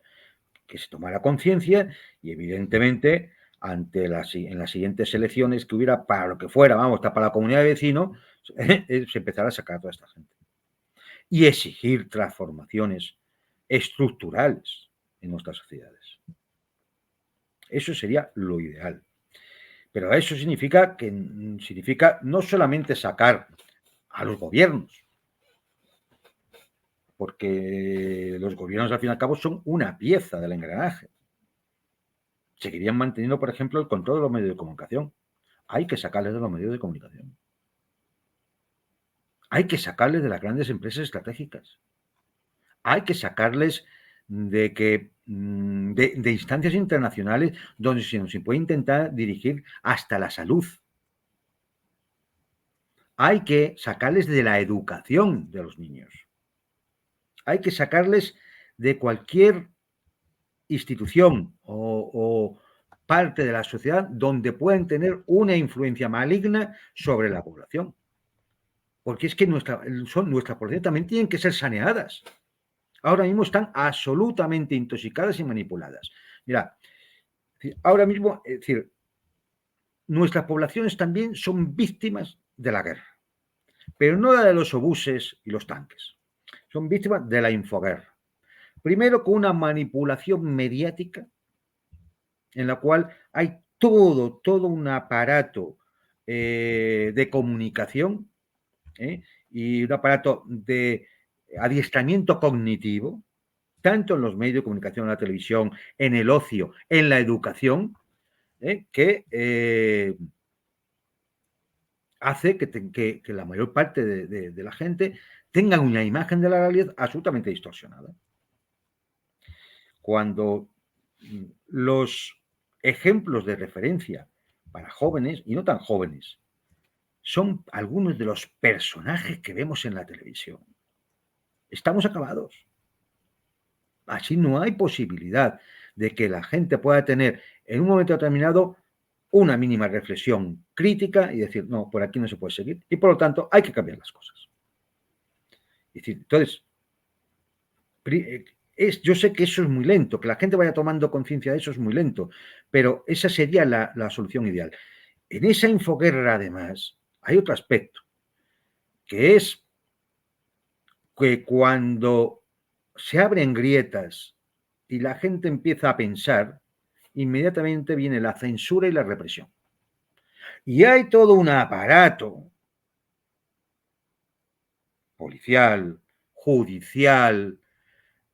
S2: que se tomara conciencia y evidentemente en las siguientes elecciones que hubiera para lo que fuera, vamos, hasta para la comunidad de vecinos, se empezara a sacar a toda esta gente. Y exigir transformaciones estructurales en nuestras sociedades. Eso sería lo ideal. Pero eso significa no solamente sacar a los gobiernos, porque los gobiernos al fin y al cabo son una pieza del engranaje. Seguirían manteniendo, por ejemplo, el control de los medios de comunicación. Hay que sacarles de los medios de comunicación. Hay que sacarles de las grandes empresas estratégicas. Hay que sacarles de instancias internacionales donde se puede intentar dirigir hasta la salud. Hay que sacarles de la educación de los niños. Hay que sacarles de cualquier institución o parte de la sociedad donde pueden tener una influencia maligna sobre la población. Porque es que nuestras poblaciones también tienen que ser saneadas. Ahora mismo están absolutamente intoxicadas y manipuladas. Mira, ahora mismo, es decir, nuestras poblaciones también son víctimas de la guerra, pero no la de los obuses y los tanques. Son víctimas de la infoguerra. Primero con una manipulación mediática en la cual hay todo un aparato de comunicación y un aparato de adiestramiento cognitivo, tanto en los medios de comunicación, en la televisión, en el ocio, en la educación, que hace que la mayor parte de la gente tenga una imagen de la realidad absolutamente distorsionada. Cuando los ejemplos de referencia para jóvenes y no tan jóvenes son algunos de los personajes que vemos en la televisión, estamos acabados. Así no hay posibilidad de que la gente pueda tener en un momento determinado una mínima reflexión crítica y decir, no, por aquí no se puede seguir y por lo tanto hay que cambiar las cosas. Es decir, entonces, yo sé que eso es muy lento, que la gente vaya tomando conciencia de eso es muy lento, pero esa sería la solución ideal. En esa infoguerra, además, hay otro aspecto, que es que cuando se abren grietas y la gente empieza a pensar, inmediatamente viene la censura y la represión. Y hay todo un aparato policial, judicial,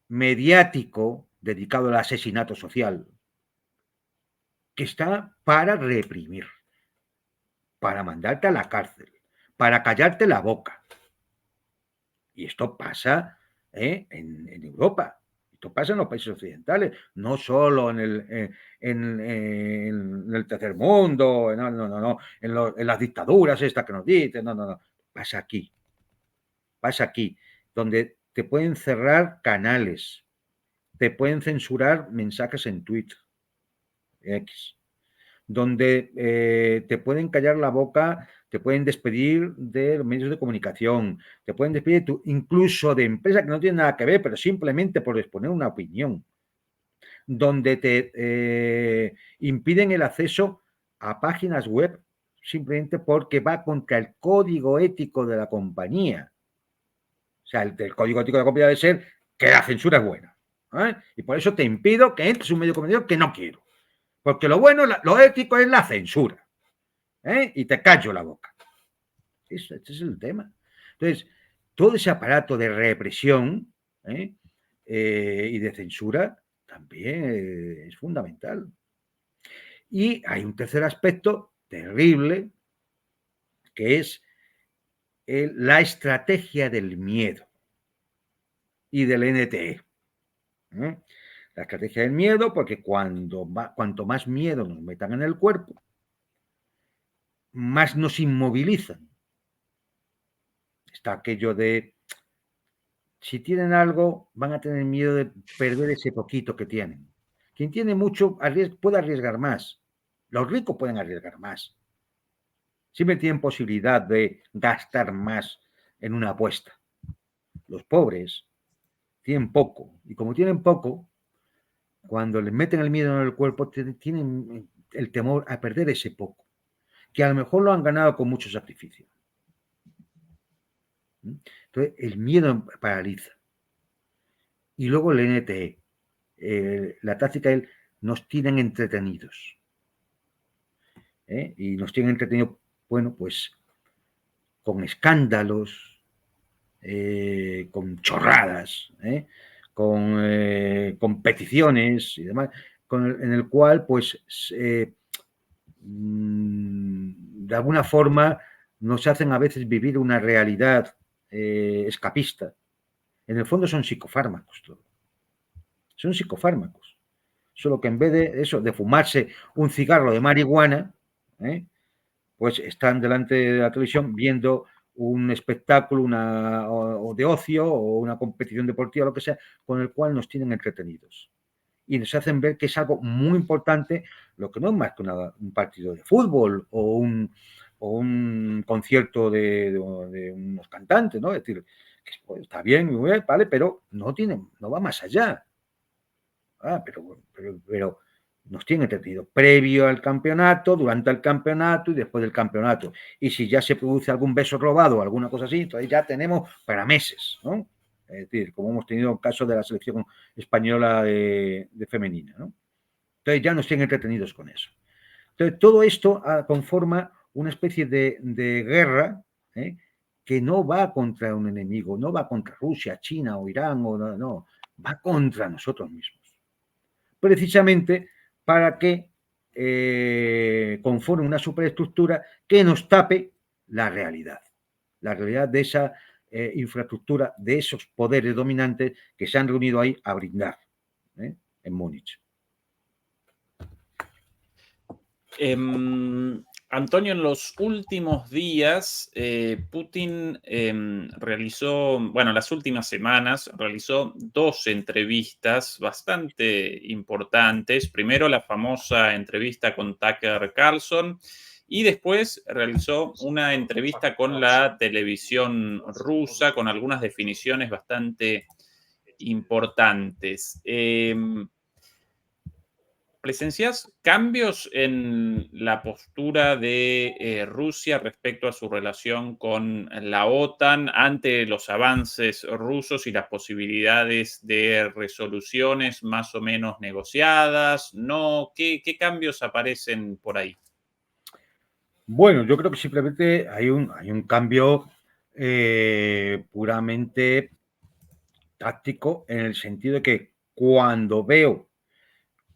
S2: mediático, dedicado al asesinato social, que está para reprimir, para mandarte a la cárcel, para callarte la boca. Y esto pasa en Europa. Esto pasa en los países occidentales, no solo en el tercer mundo, no, en las dictaduras estas que nos dicen, no, pasa aquí, donde te pueden cerrar canales, te pueden censurar mensajes en Twitter, X, donde te pueden callar la boca, te pueden despedir de los medios de comunicación, te pueden despedir incluso de empresas que no tienen nada que ver, pero simplemente por exponer una opinión, donde te impiden el acceso a páginas web simplemente porque va contra el código ético de la compañía. O sea, el código ético de la compañía debe ser que la censura es buena. Y por eso te impido que entres en un medio de comunicación que no quiero. Porque lo bueno, lo ético es la censura. Y te callo la boca. Este es el tema. Entonces, todo ese aparato de represión y de censura también es fundamental. Y hay un tercer aspecto terrible, que es la estrategia del miedo y del NTE. La estrategia del miedo, porque cuanto más miedo nos metan en el cuerpo, más nos inmovilizan. Está aquello de, si tienen algo, van a tener miedo de perder ese poquito que tienen. Quien tiene mucho puede arriesgar más. Los ricos pueden arriesgar más. Siempre tienen posibilidad de gastar más en una apuesta. Los pobres tienen poco. Y como tienen poco, cuando les meten el miedo en el cuerpo, tienen el temor a perder ese poco, que a lo mejor lo han ganado con mucho sacrificio. Entonces, el miedo paraliza. Y luego el NTE, la táctica es, nos tienen entretenidos. Y nos tienen entretenidos, bueno, pues con escándalos, con chorradas, con peticiones y demás, en el cual, pues, de alguna forma nos hacen a veces vivir una realidad escapista. En el fondo son psicofármacos todo. Son psicofármacos. Solo que en vez de eso, de fumarse un cigarro de marihuana, pues están delante de la televisión viendo un espectáculo o de ocio o una competición deportiva, lo que sea, con el cual nos tienen entretenidos. Y nos hacen ver que es algo muy importante, lo que no es más que un partido de fútbol o un concierto de unos cantantes, ¿no? Es decir, que pues, está bien, vale, pero no va más allá. Pero nos tienen entretenido previo al campeonato, durante el campeonato y después del campeonato. Y si ya se produce algún beso robado o alguna cosa así, entonces ya tenemos para meses, ¿no? Es decir, como hemos tenido el caso de la selección española de femenina, ¿no? Entonces ya nos tienen entretenidos con eso. Entonces todo esto conforma una especie de guerra que no va contra un enemigo, no va contra Rusia, China o Irán, no, va contra nosotros mismos. Precisamente para que conforme una superestructura que nos tape la realidad de esa infraestructura, de esos poderes dominantes que se han reunido ahí a brindar en Múnich.
S1: Antonio, en los últimos días, Putin realizó, bueno, las últimas semanas realizó dos entrevistas bastante importantes. Primero la famosa entrevista con Tucker Carlson y después realizó una entrevista con la televisión rusa con algunas definiciones bastante importantes. ¿Presencias cambios en la postura de Rusia respecto a su relación con la OTAN ante los avances rusos y las posibilidades de resoluciones más o menos negociadas? ¿No? ¿Qué cambios aparecen por ahí?
S2: Bueno, yo creo que simplemente hay un cambio puramente táctico en el sentido de que cuando veo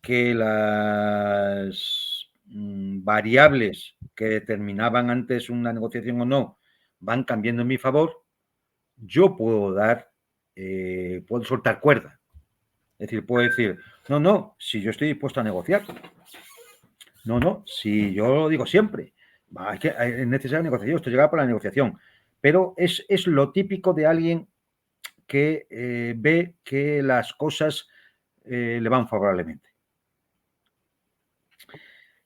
S2: que las variables que determinaban antes una negociación o no van cambiando en mi favor, yo puedo soltar cuerda. Es decir, puedo decir, no, si yo estoy dispuesto a negociar. No, si yo lo digo siempre. Es necesaria negociación, esto llega para la negociación. Pero es lo típico de alguien que ve que las cosas le van favorablemente.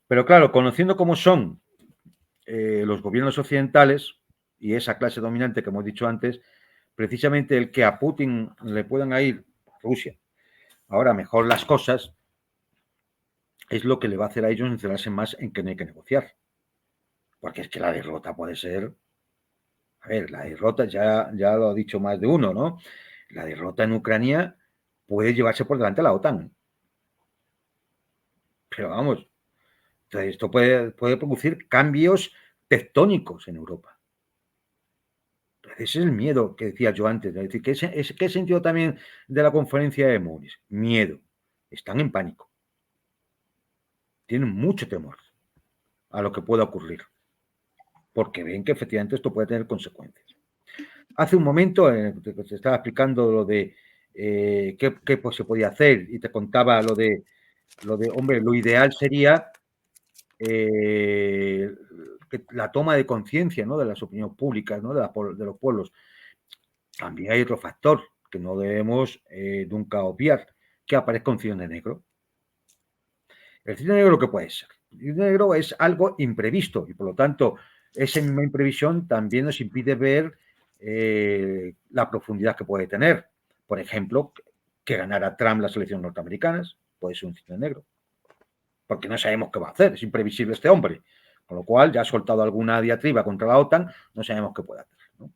S2: Pero claro, conociendo cómo son los gobiernos occidentales y esa clase dominante que hemos dicho antes, precisamente el que a Putin le puedan ir, Rusia, ahora mejor las cosas, es lo que le va a hacer a ellos encerrarse más en que no hay que negociar. Porque es que la derrota puede ser... A ver, la derrota ya lo ha dicho más de uno, ¿no? La derrota en Ucrania puede llevarse por delante a la OTAN. Pero vamos, esto puede producir cambios tectónicos en Europa. Ese es el miedo que decía yo antes. Es decir, ¿qué he sentido también de la conferencia de Múnich? Miedo. Están en pánico. Tienen mucho temor a lo que pueda ocurrir. Porque ven que efectivamente esto puede tener consecuencias. Hace un momento se estaba explicando lo de qué pues, se podía hacer y te contaba hombre, lo ideal sería que la toma de conciencia, ¿no?, de las opiniones públicas, ¿no?, de los pueblos. También hay otro factor que no debemos nunca obviar, que aparezca un cisne negro. El cisne negro, ¿qué puede ser? El cisne negro es algo imprevisto y, por lo tanto, esa misma imprevisión también nos impide ver la profundidad que puede tener. Por ejemplo, que ganara Trump las elecciones norteamericanas puede ser un cisne negro, porque no sabemos qué va a hacer, es imprevisible este hombre. Con lo cual, ya ha soltado alguna diatriba contra la OTAN, no sabemos qué puede hacer, ¿no?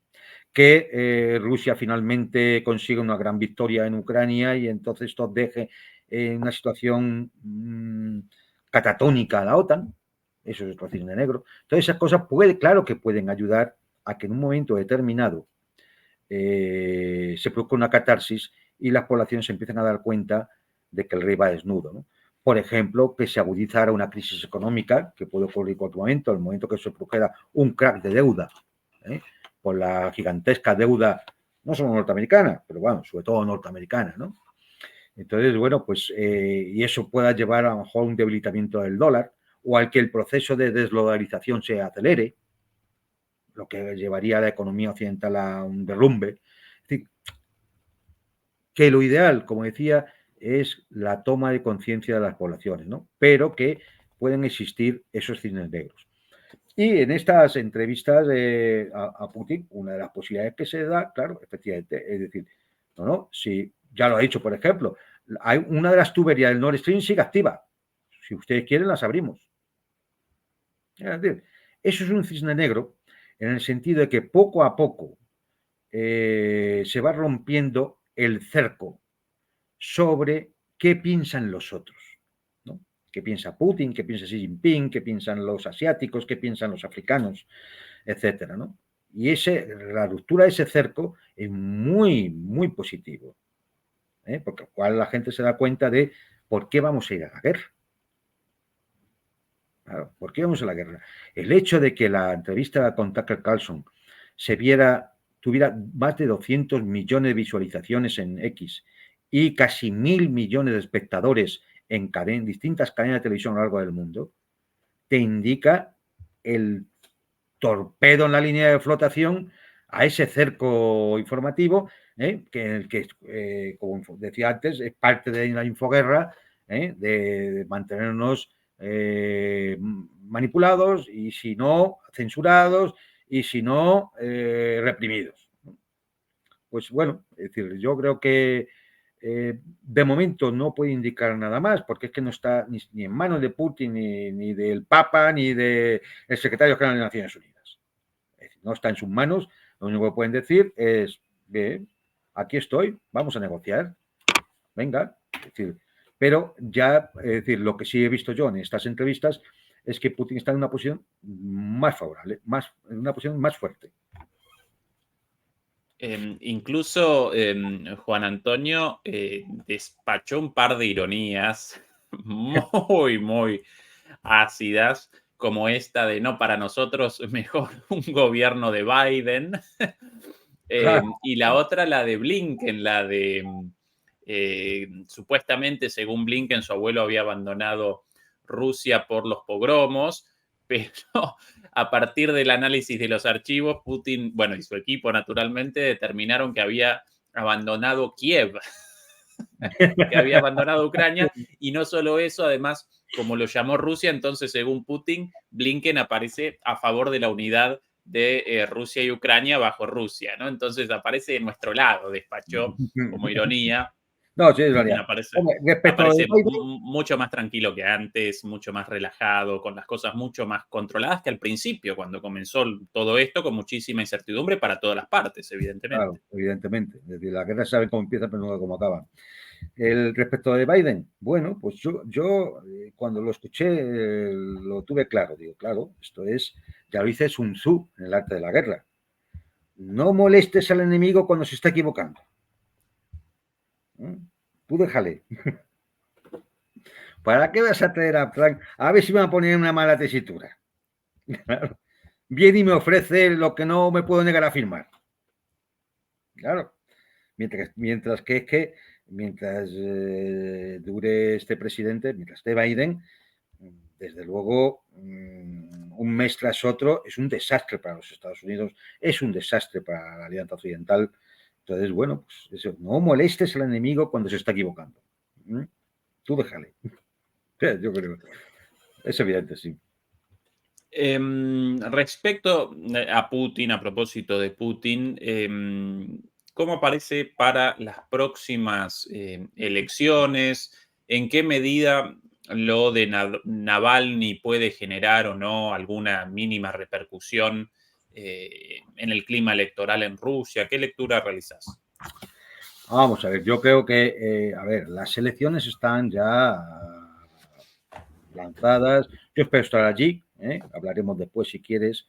S2: Que Rusia finalmente consiga una gran victoria en Ucrania y entonces esto deje en una situación catatónica a la OTAN, eso es otro cisne negro. Entonces esas cosas claro que pueden ayudar a que en un momento determinado se produzca una catarsis y las poblaciones se empiecen a dar cuenta de que el rey va desnudo, ¿no? Por ejemplo, que se agudizara una crisis económica, que puede ocurrir en cualquier momento, el momento que se produjera un crack de deuda, por la gigantesca deuda, no solo norteamericana, pero bueno, sobre todo norteamericana, ¿no? Entonces, bueno, pues, y eso pueda llevar a lo mejor un debilitamiento del dólar o al que el proceso de desdolarización se acelere, lo que llevaría a la economía occidental a un derrumbe. Es decir, que lo ideal, como decía, es la toma de conciencia de las poblaciones, ¿no? Pero que pueden existir esos cisnes negros. Y en estas entrevistas a Putin, una de las posibilidades que se da, claro, efectivamente, es decir, si ya lo ha dicho, por ejemplo, hay una de las tuberías del Nord Stream sigue activa. Si ustedes quieren, las abrimos. Es decir, eso es un cisne negro en el sentido de que poco a poco se va rompiendo el cerco sobre qué piensan los otros, ¿no? ¿Qué piensa Putin? ¿Qué piensa Xi Jinping? ¿Qué piensan los asiáticos? ¿Qué piensan los africanos? Etcétera, ¿no? Y la ruptura de ese cerco es muy, muy positivo, porque cual la gente se da cuenta de por qué vamos a ir a la guerra. Claro, ¿por qué vamos a la guerra? El hecho de que la entrevista con Tucker Carlson tuviera más de 200 millones de visualizaciones en X y casi 1.000 millones de espectadores en distintas cadenas de televisión a lo largo del mundo, te indica el torpedo en la línea de flotación a ese cerco informativo, que como decía antes, es parte de la infoguerra, de mantenernos manipulados y, si no, censurados y, si no, reprimidos. Pues bueno, es decir, yo creo que de momento no puede indicar nada más, porque es que no está ni en manos de Putin, ni del Papa, ni del secretario general de Naciones Unidas. Es decir, no está en sus manos. Lo único que pueden decir es: bien, aquí estoy, vamos a negociar, venga. Es decir, pero ya, es decir, lo que sí he visto yo en estas entrevistas es que Putin está en una posición más favorable, en una posición más fuerte.
S1: Incluso Juan Antonio despachó un par de ironías muy, muy ácidas, como esta de: no, para nosotros mejor un gobierno de Biden. Y la otra, la de Blinken, la de supuestamente, según Blinken, su abuelo había abandonado Rusia por los pogromos, pero a partir del análisis de los archivos, Putin, bueno, y su equipo naturalmente, determinaron que había abandonado Kiev, que había abandonado Ucrania, y no solo eso, además, como lo llamó Rusia, entonces, según Putin, Blinken aparece a favor de la unidad de Rusia y Ucrania bajo Rusia, ¿no? Entonces aparece de nuestro lado, despachó como ironía.
S2: No, sí, es
S1: Putin
S2: realidad.
S1: aparece,
S2: Hombre, respecto a
S1: aparece
S2: Biden,
S1: mucho más tranquilo que antes, mucho más relajado, con las cosas mucho más controladas que al principio, cuando comenzó todo esto, con muchísima incertidumbre para todas las partes, evidentemente.
S2: claro, evidentemente. Es decir, la guerra sabe cómo empieza, pero no cómo acaba. El respecto de Biden, bueno, pues yo cuando lo escuché lo tuve claro. Digo, claro, esto es, ya lo dice Sun Tzu en el arte de la guerra. No molestes al enemigo cuando se está equivocando. Tú déjale. ¿Para qué vas a traer a Frank? A ver si me va a poner una mala tesitura. Claro. Viene y me ofrece lo que no me puedo negar a firmar. Claro. Mientras dure este presidente, mientras esté Biden, desde luego, un mes tras otro es un desastre para los Estados Unidos, es un desastre para la Alianza Occidental. Entonces, bueno, pues eso, no molestes al enemigo cuando se está equivocando. Tú déjale. Yo creo. Es evidente, sí.
S1: Respecto a Putin, a propósito de Putin, ¿cómo aparece para las próximas elecciones? ¿En qué medida lo de Navalny puede generar o no alguna mínima repercusión en el clima electoral en Rusia? ¿Qué lectura realizas?
S2: Vamos a ver, yo creo que, las elecciones están ya lanzadas. Yo espero estar allí, hablaremos después si quieres,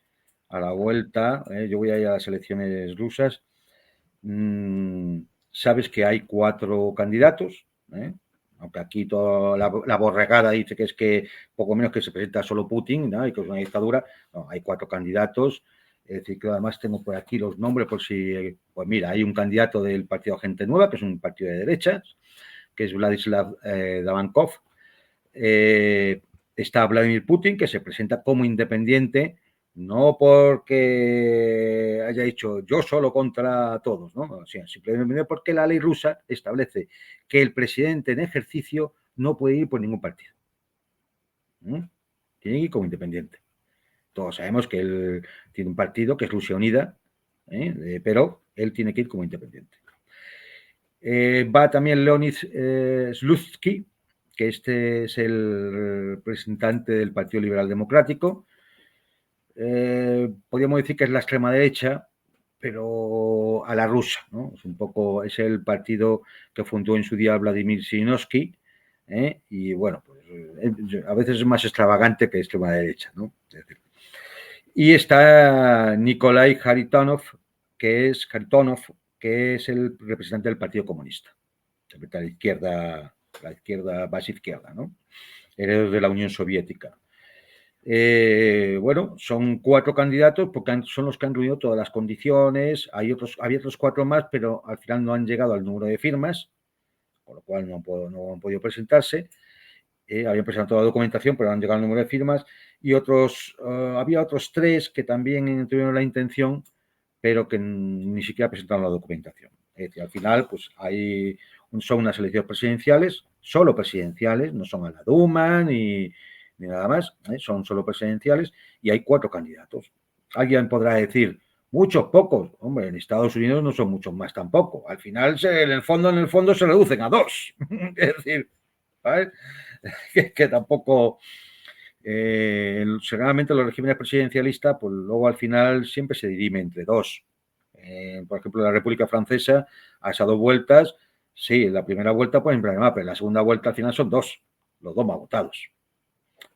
S2: a la vuelta. Yo voy a ir a las elecciones rusas. Sabes que hay 4 candidatos, aunque aquí toda la borregada dice que es que poco menos que se presenta solo Putin, ¿no? Y que es una dictadura. No, hay 4 candidatos. Es decir, que además tengo por aquí los nombres por si... Pues mira, hay un candidato del partido Gente Nueva, que es un partido de derechas, que es Vladislav Davankov. Está Vladimir Putin, que se presenta como independiente, no porque haya dicho yo solo contra todos, ¿no? O sea, simplemente porque la ley rusa establece que el presidente en ejercicio no puede ir por ningún partido. Tiene que ir como independiente. Todos sabemos que él tiene un partido que es Rusia Unida, pero él tiene que ir como independiente. Va también Leonid Slutsky, que este es el representante del Partido Liberal Democrático. Podríamos decir que es la extrema derecha, pero a la rusa, ¿no? Es el partido que fundó en su día Vladimir Zhirinovsky, y bueno, pues a veces es más extravagante que extrema derecha, ¿no? Y está Nikolai Kharitonov, que es el representante del Partido Comunista, la izquierda base izquierda, ¿no? Heredos de la Unión Soviética. Bueno, son 4 candidatos porque son los que han reunido todas las condiciones. Había otros 4 más, pero al final no han llegado al número de firmas, con lo cual no han podido presentarse. habían presentado toda la documentación, pero no han llegado el número de firmas, y había otros 3 que también tuvieron la intención, pero que ni siquiera presentaron la documentación. Es decir, al final, pues son unas elecciones presidenciales, solo presidenciales, no son a la Duma ni nada más, son solo presidenciales, y hay 4 candidatos. Alguien podrá decir, muchos, pocos. Hombre, en Estados Unidos no son muchos más tampoco. Al final, en el fondo se reducen a 2. Es decir, ¿sabes? Que tampoco... generalmente los regímenes presidencialistas, pues luego al final siempre se dirime entre 2. Por ejemplo, la República Francesa, a esas 2 vueltas, sí, en la primera vuelta pueden problema, pero en la segunda vuelta al final son 2, los 2 más votados.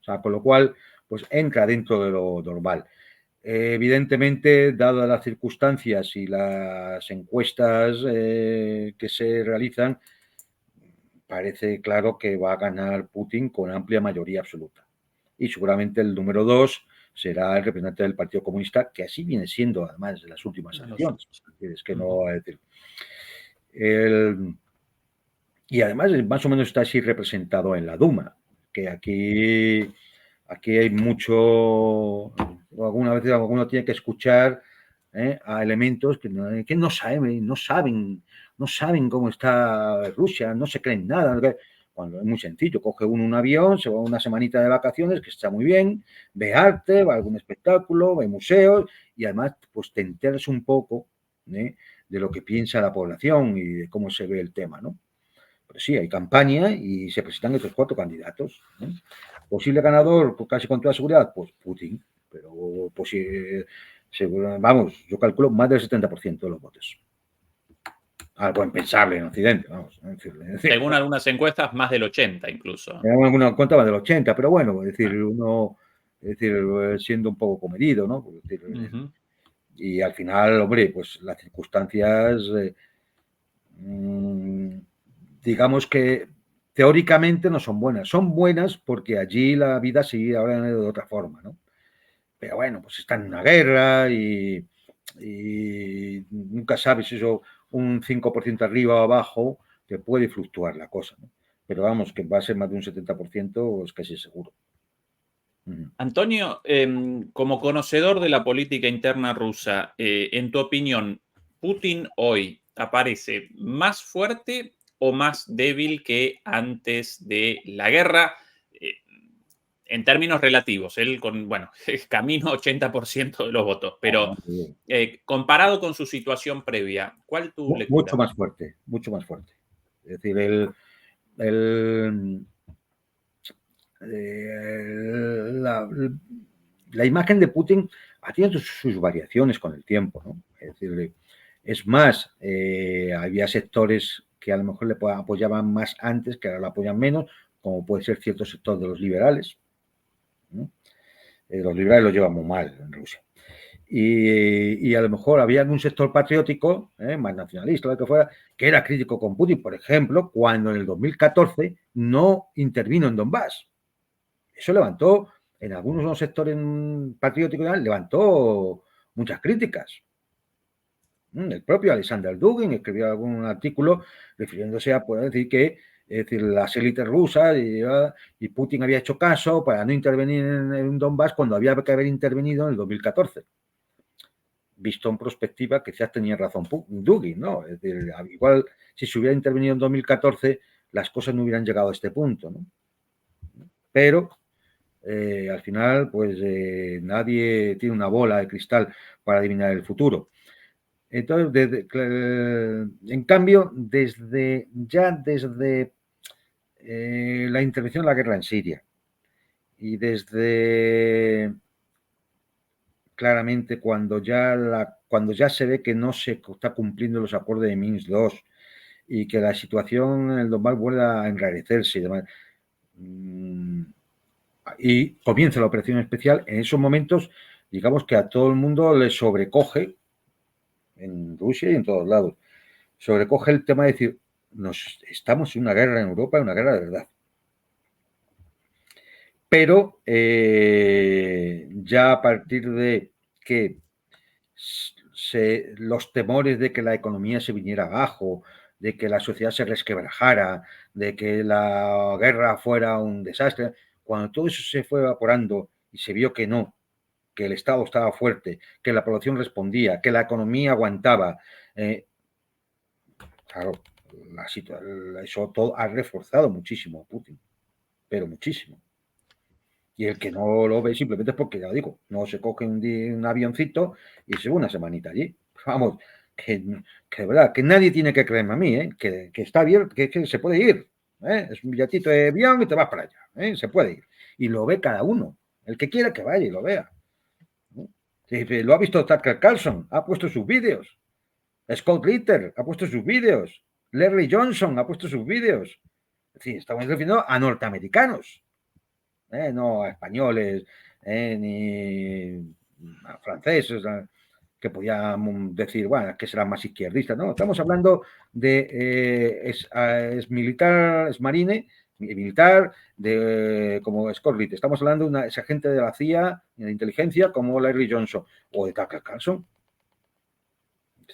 S2: O sea, con lo cual, pues entra dentro de lo normal. Evidentemente, dadas las circunstancias y las encuestas que se realizan, parece claro que va a ganar Putin con amplia mayoría absoluta. Y seguramente el número 2 será el representante del Partido Comunista, que así viene siendo, además, de las últimas elecciones. Es que no va a decir. Y además, más o menos está así representado en la Duma, que aquí hay mucho. Alguna vez alguno tiene que escuchar a elementos que no saben cómo está Rusia, no se creen nada. Cuando es muy sencillo, coge uno un avión, se va una semanita de vacaciones, que está muy bien, ve arte, va a algún espectáculo, ve museos, y además pues te enteras un poco de lo que piensa la población y de cómo se ve el tema, ¿no? Pero sí, hay campaña y se presentan estos 4 candidatos. Posible ganador, pues casi con toda seguridad, pues Putin. Pero pues, vamos, yo calculo más del 70% de los votos. Algo impensable en Occidente, vamos.
S1: Según algunas encuestas, más del 80 incluso.
S2: En alguna cuenta más del 80, pero bueno, es decir, siendo un poco comedido, ¿no? Y al final, hombre, pues las circunstancias, digamos que teóricamente no son buenas. Son buenas porque allí la vida sigue ahora de otra forma, ¿no? Pero bueno, pues están en una guerra y nunca sabes si eso un 5% arriba o abajo, te puede fluctuar la cosa, ¿no? Pero vamos, que va a ser más de un 70%, es casi seguro.
S1: Antonio, como conocedor de la política interna rusa, en tu opinión, ¿Putin hoy aparece más fuerte o más débil que antes de la guerra? En términos relativos, él camino 80% de los votos, pero comparado con su situación previa, ¿cuál tu lectura?
S2: Mucho más fuerte, mucho más fuerte. Es decir, la imagen de Putin ha tenido sus variaciones con el tiempo, ¿no? Es decir, es más, había sectores que a lo mejor le apoyaban más antes, que ahora lo apoyan menos, como puede ser cierto sector de los liberales, ¿no? Los liberales lo llevan muy mal en Rusia. Y a lo mejor había algún sector patriótico, más nacionalista, lo que fuera, que era crítico con Putin, por ejemplo, cuando en el 2014 no intervino en Donbass. Eso levantó, en algunos sectores patrióticos, levantó muchas críticas. El propio Alexander Dugin escribió algún artículo refiriéndose a poder decir que las élites rusas y Putin había hecho caso para no intervenir en Donbass cuando había que haber intervenido en el 2014. Visto en perspectiva, quizás tenía razón Dugin, ¿no? Es decir, igual si se hubiera intervenido en 2014, las cosas no hubieran llegado a este punto, ¿no? Pero al final, pues nadie tiene una bola de cristal para adivinar el futuro. Entonces, en cambio, desde la intervención en la guerra en Siria y desde claramente cuando ya se ve que no se está cumpliendo los acuerdos de Minsk II y que la situación en el Donbass vuelve a enrarecerse y demás, y comienza la operación especial, en esos momentos, digamos que a todo el mundo le sobrecoge, en Rusia y en todos lados, sobrecoge el tema de decir, estamos en una guerra en Europa, una guerra de verdad. Pero ya a partir de que los temores de que la economía se viniera abajo, de que la sociedad se resquebrajara, de que la guerra fuera un desastre, cuando todo eso se fue evaporando y se vio que no, que el Estado estaba fuerte, que la población respondía, que la economía aguantaba, claro, eso todo ha reforzado muchísimo a Putin, pero muchísimo. Y el que no lo ve simplemente es porque, ya digo, no se coge un avioncito y se va una semanita allí. Vamos, que de verdad, que nadie tiene que creerme a mí, que está bien, que se puede ir. Es un billetito de avión y te vas para allá. Se puede ir. Y lo ve cada uno. El que quiera que vaya y lo vea. Lo ha visto Tucker Carlson, ha puesto sus vídeos. Scott Ritter ha puesto sus vídeos. Larry Johnson ha puesto sus vídeos. Es decir, estamos refiriendo a norteamericanos. No a españoles, ni a franceses, que podían decir, bueno, que serán más izquierdistas, ¿no? Estamos hablando de es militar, es marine, militar, como Scott Ritter. Estamos hablando de ese agente de la CIA, de inteligencia, como Larry Johnson, o de Tucker Carlson.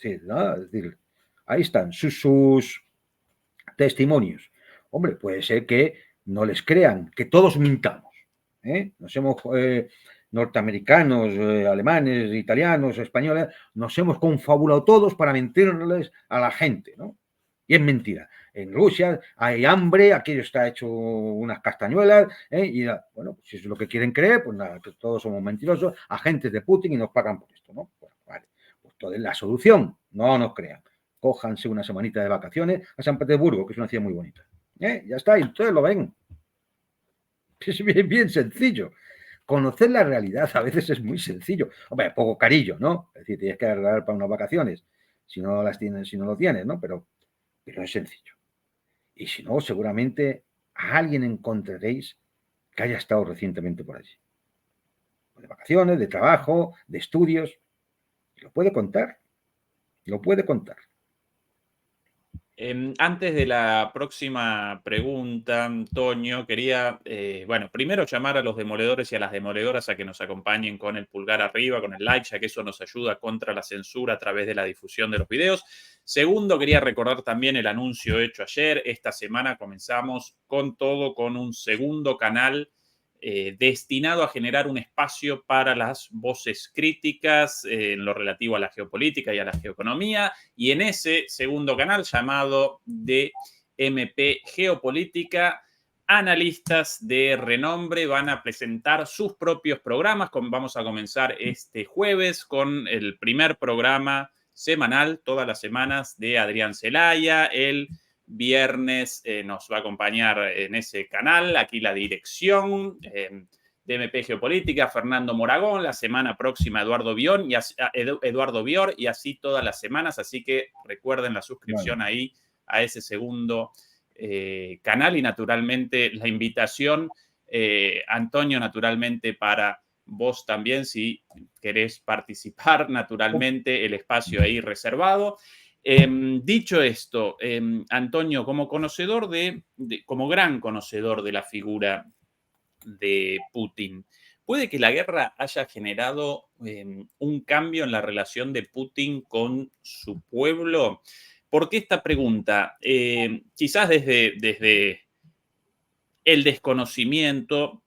S2: Sí, ¿no? Es decir, ahí están sus testimonios. Hombre, puede ser que no les crean, que todos mintamos. Nos hemos, norteamericanos, alemanes, italianos, españoles, nos hemos confabulado todos para mentirles a la gente, ¿no? Y es mentira. En Rusia hay hambre, aquello está hecho unas castañuelas, y bueno, pues si es lo que quieren creer, pues nada, que todos somos mentirosos, agentes de Putin y nos pagan por esto, ¿no? Bueno, vale. Pues toda la solución, no nos crean. Cójanse una semanita de vacaciones a San Petersburgo, que es una ciudad muy bonita. Ya está, y ustedes lo ven. Es bien, bien sencillo. Conocer la realidad a veces es muy sencillo. Hombre, poco carillo, ¿no? Es decir, tienes que agarrar para unas vacaciones si no las tienes, si no lo tienes, ¿no? Pero es sencillo. Y si no, seguramente a alguien encontraréis que haya estado recientemente por allí. De vacaciones, de trabajo, de estudios. Lo puede contar. Lo puede contar.
S1: Antes de la próxima pregunta, Antonio, quería, bueno, primero llamar a los demoledores y a las demoledoras a que nos acompañen con el pulgar arriba, con el like, ya que eso nos ayuda contra la censura a través de la difusión de los videos. Segundo, quería recordar también el anuncio hecho ayer. Esta semana comenzamos con todo, con un segundo canal destinado a generar un espacio para las voces críticas en lo relativo a la geopolítica y a la geoeconomía. Y en ese segundo canal llamado DMP Geopolítica, analistas de renombre van a presentar sus propios programas. Vamos a comenzar este jueves con el primer programa semanal, todas las semanas, de Adrián Celaya. El viernes nos va a acompañar en ese canal, aquí la dirección de MP Geopolítica, Fernando Moragón, la semana próxima Eduardo Bior y así todas las semanas, así que recuerden la suscripción ahí a ese segundo canal y naturalmente la invitación, Antonio, naturalmente para vos también, si querés participar, naturalmente el espacio ahí reservado. Dicho esto, Antonio, como conocedor como gran conocedor de la figura de Putin, ¿puede que la guerra haya generado un cambio en la relación de Putin con su pueblo? ¿Por qué esta pregunta? Quizás desde el desconocimiento.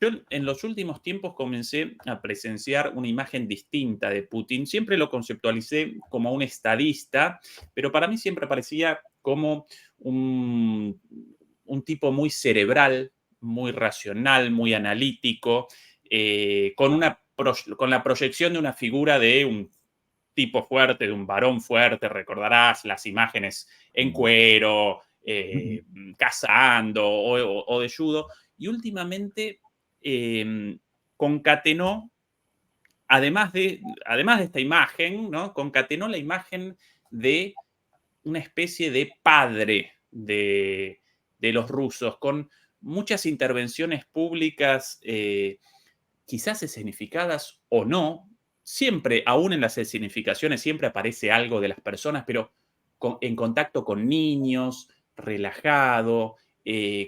S1: Yo en los últimos tiempos comencé a presenciar una imagen distinta de Putin. Siempre lo conceptualicé como un estadista, pero para mí siempre parecía como un tipo muy cerebral, muy racional, muy analítico, con la proyección de una figura de un tipo fuerte, de un varón fuerte. Recordarás las imágenes en cuero, cazando o de judo. Y últimamente concatenó, además de esta imagen, ¿no? Concatenó la imagen de una especie de padre de los rusos, con muchas intervenciones públicas, quizás escenificadas o no. Siempre, aún en las escenificaciones, siempre aparece algo de las personas, pero en contacto con niños, relajado,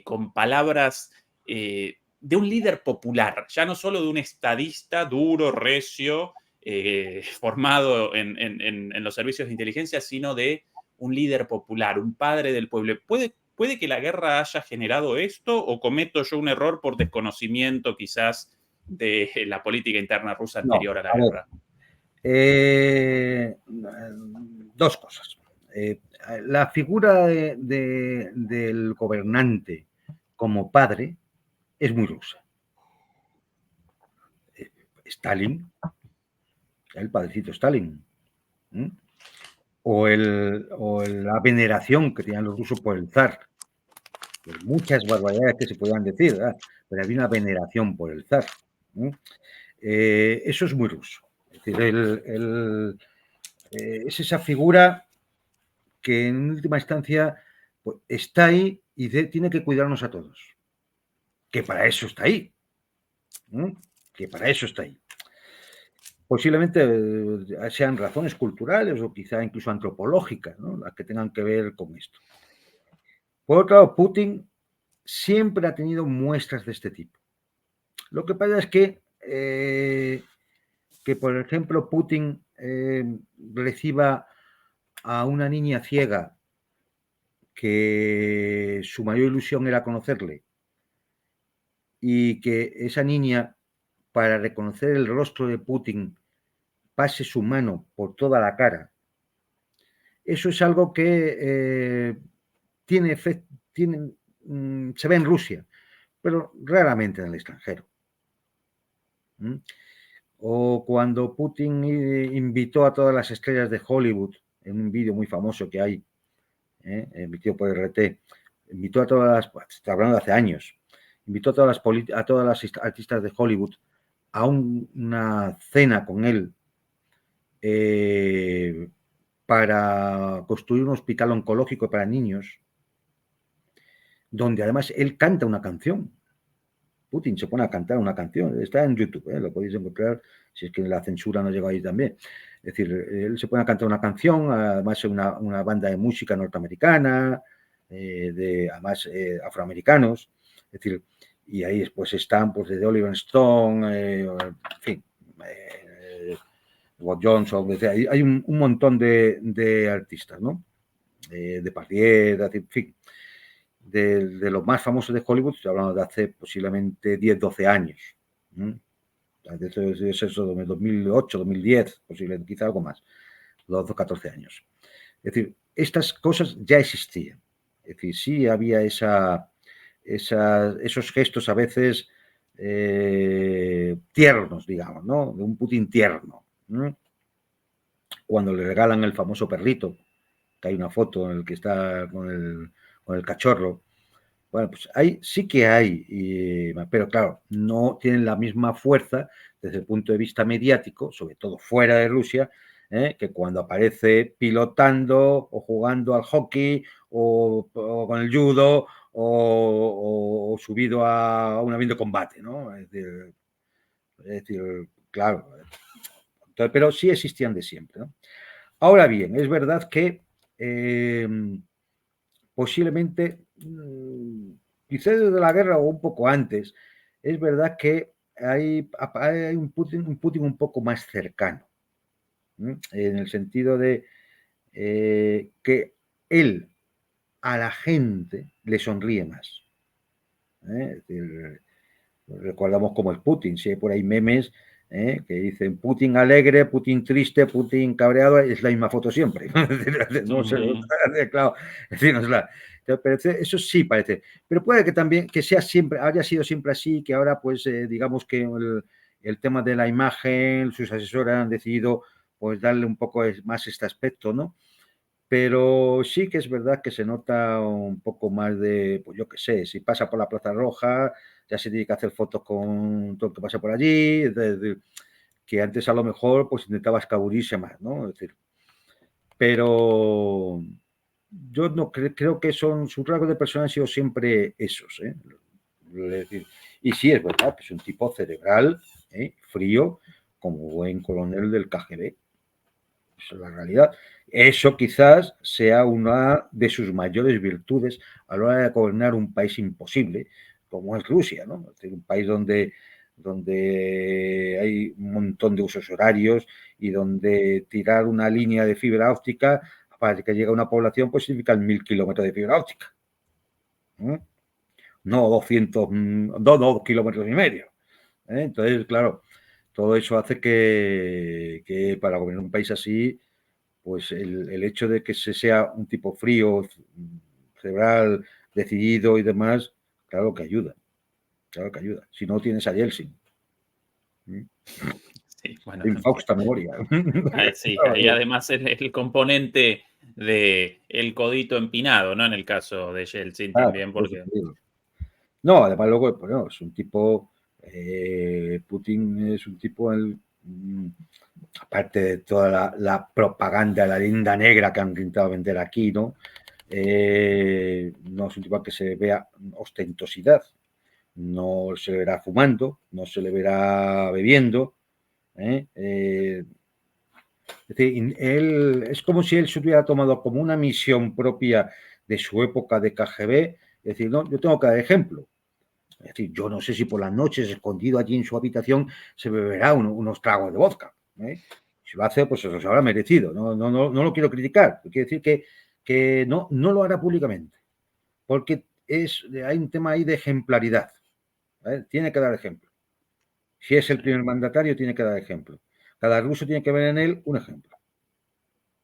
S1: con palabras de un líder popular, ya no solo de un estadista duro, recio, formado en los servicios de inteligencia, sino de un líder popular, un padre del pueblo. ¿Puede que la guerra haya generado esto o cometo yo un error por desconocimiento quizás de la política interna rusa
S2: No,
S1: anterior a la
S2: a ver,
S1: guerra?
S2: dos cosas. La figura del gobernante como padre es muy rusa. Stalin, el padrecito Stalin, ¿eh? o la veneración que tenían los rusos por el zar. Pues muchas barbaridades que se podían decir, ¿verdad? Pero había una veneración por el zar. Eso es muy ruso. Es decir, es esa figura que en última instancia pues, está ahí y tiene que cuidarnos a todos. Que para eso está ahí. Que para eso está ahí. Posiblemente sean razones culturales o quizá incluso antropológicas, ¿no? Las que tengan que ver con esto. Por otro lado, Putin siempre ha tenido muestras de este tipo. Lo que pasa es que por ejemplo, Putin reciba a una niña ciega que su mayor ilusión era conocerle y que esa niña, para reconocer el rostro de Putin, pase su mano por toda la cara. Eso es algo que se ve en Rusia, pero raramente en el extranjero. O cuando Putin invitó a todas las estrellas de Hollywood, en un vídeo muy famoso que hay, emitido por RT, invitó a todas las, está hablando de hace años, invitó a todas las artistas de Hollywood a una cena con él para construir un hospital oncológico para niños, donde además él canta una canción. Putin se pone a cantar una canción, está en YouTube, lo podéis encontrar si es que la censura no llega ahí también. Es decir, él se pone a cantar una canción, además es una banda de música norteamericana, además afroamericanos, es decir, y ahí después están pues desde Oliver Stone, en fin, Bob Johnson, hay un montón de artistas, ¿no? De Pardier, en fin, de los más famosos de Hollywood, estoy hablando de hace posiblemente 10, 12 años. Es eso, 2008, 2010, posiblemente, quizá algo más, 12 o 14 años. Es decir, estas cosas ya existían. Es decir, sí había esos gestos a veces tiernos, digamos, ¿no? De un Putin tierno. Cuando le regalan el famoso perrito, que hay una foto en el que está con el cachorro. Bueno, pues sí que hay, pero claro, no tienen la misma fuerza desde el punto de vista mediático, sobre todo fuera de Rusia, que cuando aparece pilotando o jugando al hockey o con el judo o subido a un avión de combate, ¿no? Es decir, claro, pero sí existían de siempre, ¿no? Ahora bien, es verdad que posiblemente, quizá desde la guerra o un poco antes, es verdad que hay un Putin un poco más cercano, en el sentido de que él a la gente le sonríe más. Es decir, recordamos cómo es Putin, si hay por ahí memes que dicen Putin alegre, Putin triste, Putin cabreado, es la misma foto siempre. No sé, claro, es decir, pero eso sí parece, pero puede que también que sea siempre, haya sido siempre así, que ahora pues digamos que el tema de la imagen, sus asesores han decidido pues darle un poco más este aspecto, ¿no? Pero sí que es verdad que se nota un poco más de, pues yo qué sé, si pasa por la Plaza Roja, ya se tiene que hacer fotos con todo lo que pasa por allí, que antes a lo mejor pues intentaba escabullirse más, ¿no? Es decir, pero yo no creo que sus rasgos de persona han sido siempre esos, ¿eh? Es decir, y sí, es verdad, que es un tipo cerebral, frío, como buen coronel del KGB. Esa es la realidad. Eso quizás sea una de sus mayores virtudes a la hora de gobernar un país imposible, como es Rusia, ¿no? Es decir, un país donde hay un montón de usos horarios y donde tirar una línea de fibra óptica para que llegue a una población, pues significan 1000 kilómetros de fibra óptica. No 200, no 2,5 kilómetros. Entonces, claro, todo eso hace que para gobernar un país así, pues el hecho de que se sea un tipo frío, cerebral, decidido y demás, claro que ayuda. Claro que ayuda. Si no, tienes a Yeltsin.
S1: Sí, bueno,
S2: Infausta memoria.
S1: sí, ahí además el componente de el codito empinado, ¿no? En el caso de Yeltsin también, porque...
S2: No, además luego, bueno, es un tipo, Putin es un tipo, aparte de toda la propaganda, la linda negra que han intentado vender aquí, ¿no? No es un tipo al que se vea ostentosidad, no se le verá fumando, no se le verá bebiendo, es decir, él, es como si él se hubiera tomado como una misión propia de su época de KGB, es decir, no, yo tengo que dar ejemplo. Es decir, yo no sé si por las noches, escondido allí en su habitación, se beberá unos tragos de vodka. Si lo hace, pues se los habrá merecido. No lo quiero criticar. Quiero decir que no lo hará públicamente. Porque hay un tema ahí de ejemplaridad. Tiene que dar ejemplo. Si es el primer mandatario, tiene que dar ejemplo. Cada ruso tiene que ver en él un ejemplo.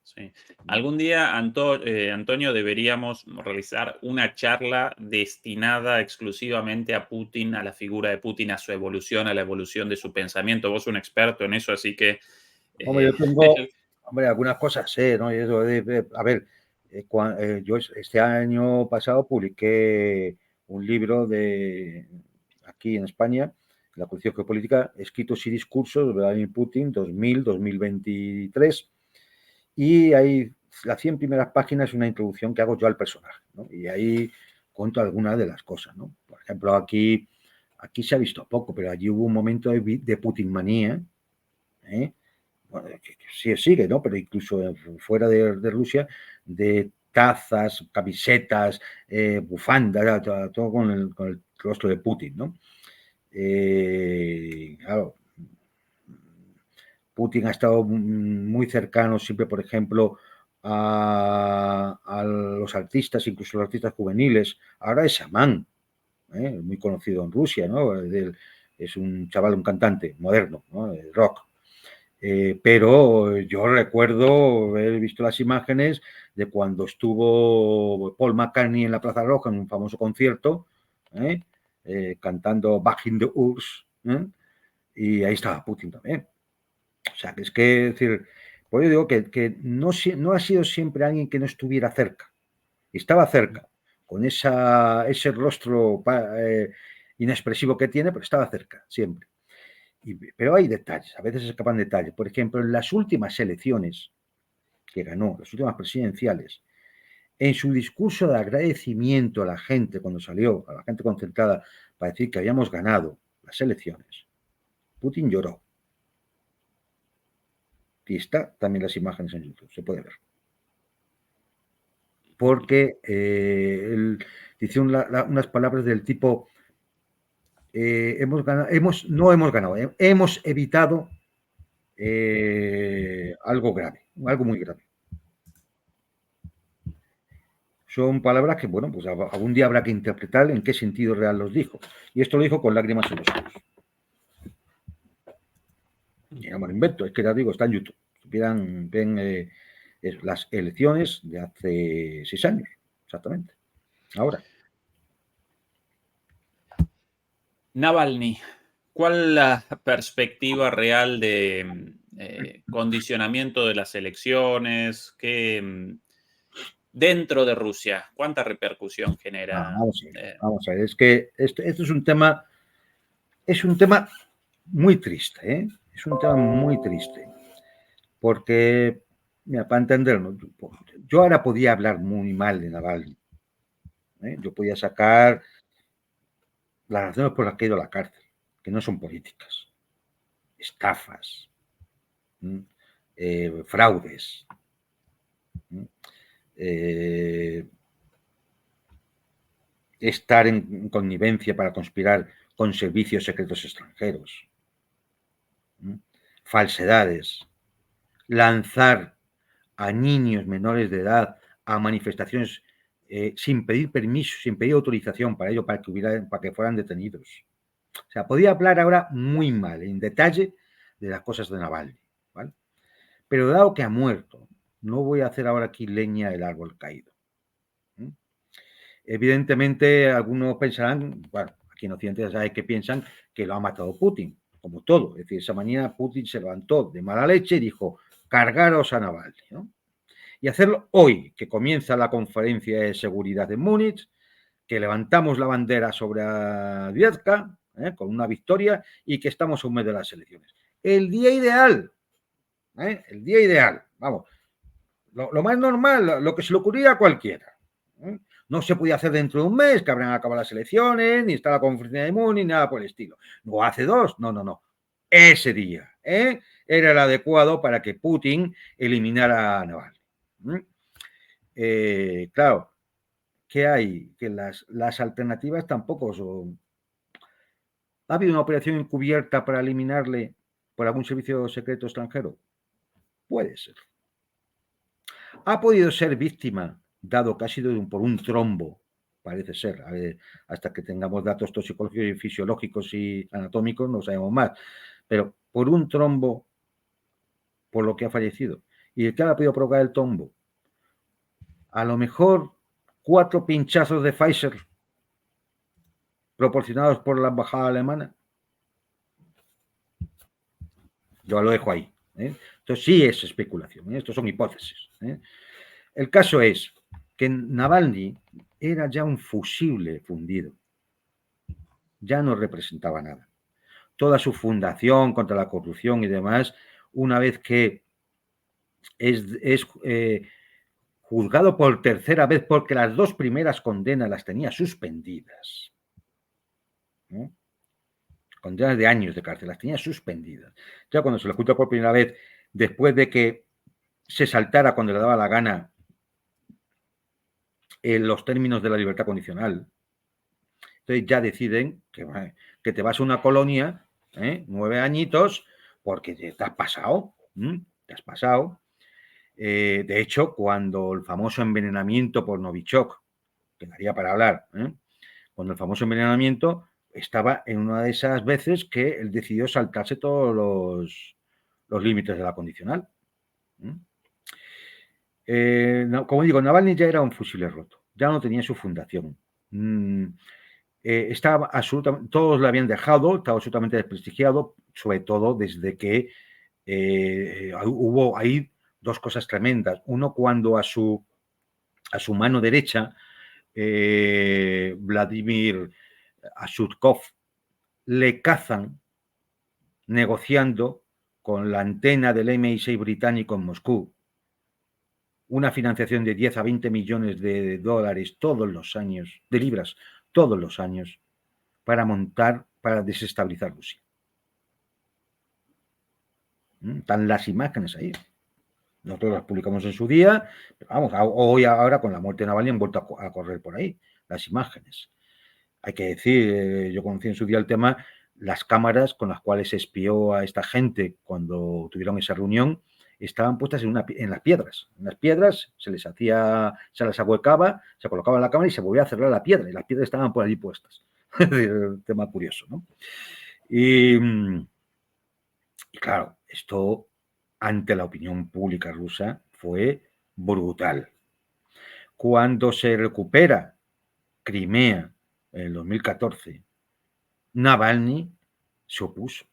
S1: Sí. Algún día, Antonio, deberíamos realizar una charla destinada exclusivamente a Putin, a la figura de Putin, a su evolución, a la evolución de su pensamiento. Vos sos un experto en eso, así que...
S2: Hombre, yo tengo, algunas cosas sé, ¿no? Y eso a ver, yo este año pasado publiqué un libro aquí en España, la colección geopolítica, escritos y discursos de Vladimir Putin 2000-2023, y ahí las 100 primeras páginas es una introducción que hago yo al personaje, ¿no? Y ahí cuento algunas de las cosas, ¿no? Por ejemplo, aquí se ha visto poco, pero allí hubo un momento de Putin manía, bueno, que sí sigue, ¿no? Pero incluso fuera de Rusia, de tazas, camisetas, bufandas, todo con el rostro de Putin, ¿no? Claro, Putin ha estado muy cercano siempre, por ejemplo, a los artistas, incluso los artistas juveniles. Ahora es Shaman, muy conocido en Rusia, ¿no? Es un chaval, un cantante moderno, ¿no? De rock. Pero yo recuerdo haber visto las imágenes de cuando estuvo Paul McCartney en la Plaza Roja en un famoso concierto, cantando Back in the Urs, y ahí estaba Putin también. O sea, que es decir, pues yo digo que no ha sido siempre alguien que no estuviera cerca. Estaba cerca, con ese rostro inexpresivo que tiene, pero estaba cerca, siempre. Pero hay detalles, a veces se escapan detalles. Por ejemplo, en las últimas elecciones que ganó, las últimas presidenciales, en su discurso de agradecimiento a la gente cuando salió, a la gente concentrada, para decir que habíamos ganado las elecciones, Putin lloró. Y está también las imágenes en YouTube, se puede ver. Porque él dice unas palabras del tipo, no hemos ganado, hemos evitado algo grave, algo muy grave. Son palabras que, bueno, pues algún día habrá que interpretar en qué sentido real los dijo. Y esto lo dijo con lágrimas en los ojos. Y no me lo invento, es que ya digo, está en YouTube. Ven las elecciones de hace 6 años, exactamente. Ahora.
S1: Navalny, ¿cuál la perspectiva real de condicionamiento de las elecciones? Dentro de Rusia, ¿cuánta repercusión genera?
S2: Vamos a ver, es que esto es un tema muy triste, ¿eh? Es un tema muy triste. Porque, mira, para entenderlo, yo ahora podía hablar muy mal de Navalny. Yo podía sacar las razones por las que ha ido a la cárcel, que no son políticas, estafas, fraudes, estar en connivencia para conspirar con servicios secretos extranjeros, falsedades, lanzar a niños menores de edad a manifestaciones sin pedir permiso, sin pedir autorización para ello, para que fueran detenidos. O sea, podía hablar ahora muy mal, en detalle, de las cosas de Navalny, ¿vale? Pero dado que ha muerto, no voy a hacer ahora aquí leña del árbol caído. Evidentemente, algunos pensarán, bueno, aquí en Occidente ya sabéis que piensan que lo ha matado Putin, como todo. Es decir, esa mañana Putin se levantó de mala leche y dijo, cargaros a Navalny, ¿no? Y hacerlo hoy, que comienza la conferencia de seguridad de Múnich, que levantamos la bandera sobre Adviazka, con una victoria, y que estamos a un mes de las elecciones. El día ideal, el día ideal, vamos, lo más normal, lo que se le ocurría a cualquiera. No se podía hacer dentro de un mes, que habrán acabado las elecciones, ni está la conferencia de Múnich, ni nada por el estilo. No hace dos, no. Ese día era el adecuado para que Putin eliminara a Navalny. Claro, ¿qué hay? Que las alternativas tampoco son. ¿Ha habido una operación encubierta para eliminarle por algún servicio secreto extranjero? Puede ser. ¿Ha podido ser víctima, dado que ha sido por un trombo? Parece ser. A ver, hasta que tengamos datos toxicológicos y fisiológicos y anatómicos no sabemos más. Pero por un trombo, por lo que ha fallecido. ¿Y el que ha podido provocar el trombo? A lo mejor 4 pinchazos de Pfizer proporcionados por la embajada alemana. Yo lo dejo ahí. Entonces sí es especulación. Estos son hipótesis. El caso es que Navalny era ya un fusible fundido. Ya no representaba nada. Toda su fundación contra la corrupción y demás, una vez que es juzgado por tercera vez, porque las 2 primeras condenas las tenía suspendidas, condenas de años de cárcel, las tenía suspendidas. Ya cuando se le juzga por primera vez, después de que se saltara cuando le daba la gana en los términos de la libertad condicional, entonces ya deciden que te vas a una colonia, 9 añitos, porque te has pasado, de hecho, cuando el famoso envenenamiento por Novichok, que daría para hablar, cuando el famoso envenenamiento estaba en una de esas veces que él decidió saltarse todos los límites de la condicional. Como digo, Navalny ya era un fusible roto, ya no tenía su fundación. Estaba absolutamente, todos lo habían dejado, estaba absolutamente desprestigiado, sobre todo desde que hubo ahí 2 cosas tremendas. Uno, cuando a su mano derecha, Vladimir Ashutkov, le cazan negociando con la antena del MI6 británico en Moscú una financiación de 10 a 20 millones de dólares todos los años, de libras, todos los años, para desestabilizar Rusia. Están las imágenes ahí. Nosotros las publicamos en su día, pero vamos, hoy ahora con la muerte de Navalny han vuelto a correr por ahí las imágenes. Hay que decir, yo conocí en su día el tema, las cámaras con las cuales se espió a esta gente cuando tuvieron esa reunión estaban puestas en las piedras. En las piedras se las ahuecaba, se colocaba en la cámara y se volvía a cerrar la piedra, y las piedras estaban por allí puestas. Un tema curioso, ¿no? Y claro, esto ante la opinión pública rusa fue brutal. Cuando se recupera Crimea en el 2014, Navalny se opuso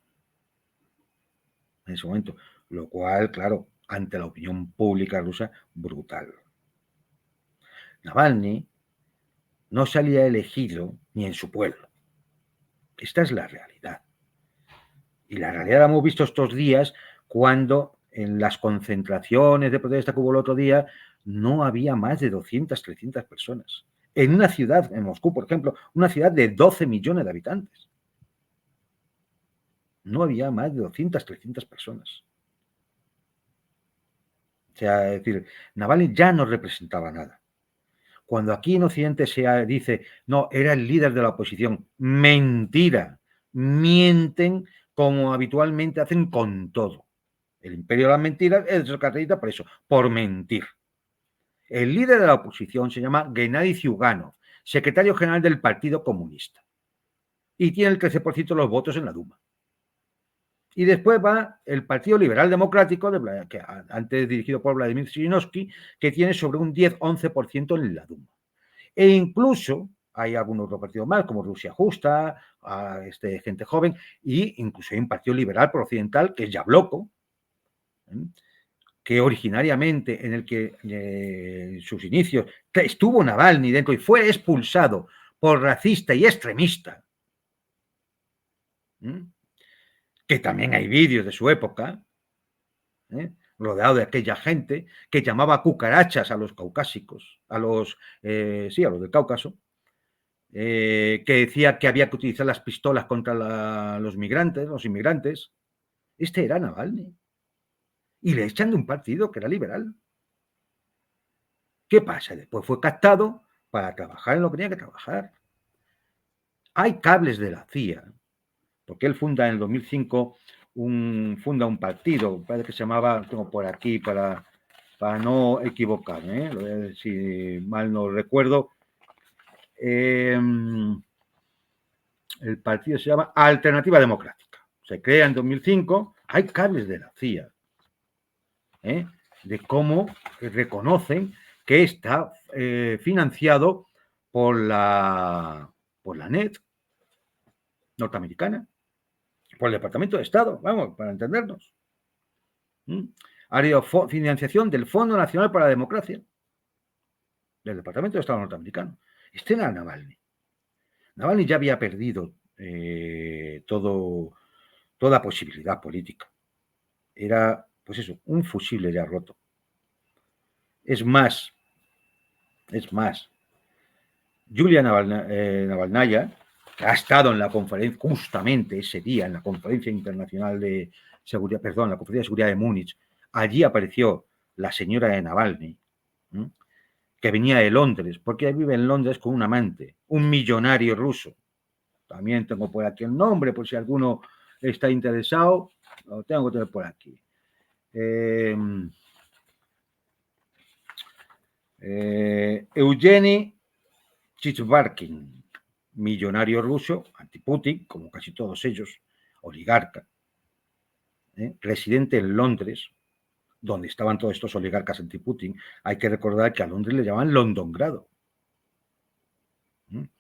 S2: en ese momento, lo cual, claro, ante la opinión pública rusa, brutal. Navalny no se había elegido ni en su pueblo. Esta es la realidad. Y la realidad la hemos visto estos días cuando en las concentraciones de protesta que hubo el otro día no había más de 200, 300 personas. En una ciudad, en Moscú, por ejemplo, una ciudad de 12 millones de habitantes. No había más de 200, 300 personas. O sea, es decir, Navalny ya no representaba nada. Cuando aquí en Occidente se dice, no, era el líder de la oposición, mentira, mienten como habitualmente hacen con todo. El imperio de las mentiras es lo que acredita por eso, por mentir. El líder de la oposición se llama Gennady Zyuganov, secretario general del Partido Comunista, y tiene el 13% de los votos en la Duma. Y después va el Partido Liberal Democrático, que antes dirigido por Vladimir Zhirinovsky, que tiene sobre un 10-11% en la Duma. E incluso hay algunos otros partidos más, como Rusia Justa, gente joven, e incluso hay un partido liberal pro-occidental, que es Yabloko, que originariamente en el que en sus inicios estuvo Navalny dentro y fue expulsado por racista y extremista, que también hay vídeos de su época, rodeado de aquella gente que llamaba cucarachas a los caucásicos, a los del Cáucaso, que decía que había que utilizar las pistolas contra los inmigrantes. Este era Navalny. Y le echan de un partido que era liberal. ¿Qué pasa? Después fue captado para trabajar en lo que tenía que trabajar. Hay cables de la CIA, porque él funda en el 2005 funda un partido, parece que se llamaba, tengo por aquí para no equivocarme, lo voy a decir, si mal no recuerdo, el partido se llama Alternativa Democrática. Se crea en 2005, hay cables de la CIA, de cómo reconocen que está financiado por la NET norteamericana, por el Departamento de Estado, vamos, para entendernos. Ha habido financiación del Fondo Nacional para la Democracia, del Departamento de Estado norteamericano. Este era Navalny. Navalny ya había perdido toda posibilidad política. Era, pues eso, un fusible ya roto. Es más, Yulia Navalnaya, que ha estado en la conferencia, justamente ese día, en la Conferencia Internacional de Seguridad, perdón, la Conferencia de Seguridad de Múnich, allí apareció la señora de Navalny, que venía de Londres, porque vive en Londres con un amante, un millonario ruso. También tengo por aquí el nombre, por si alguno está interesado, lo tengo que tener por aquí. Eugeni Chichvarkin, millonario ruso, anti-Putin, como casi todos ellos, oligarca, residente en Londres, donde estaban todos estos oligarcas anti-Putin. Hay que recordar que a Londres le llamaban Londongrado,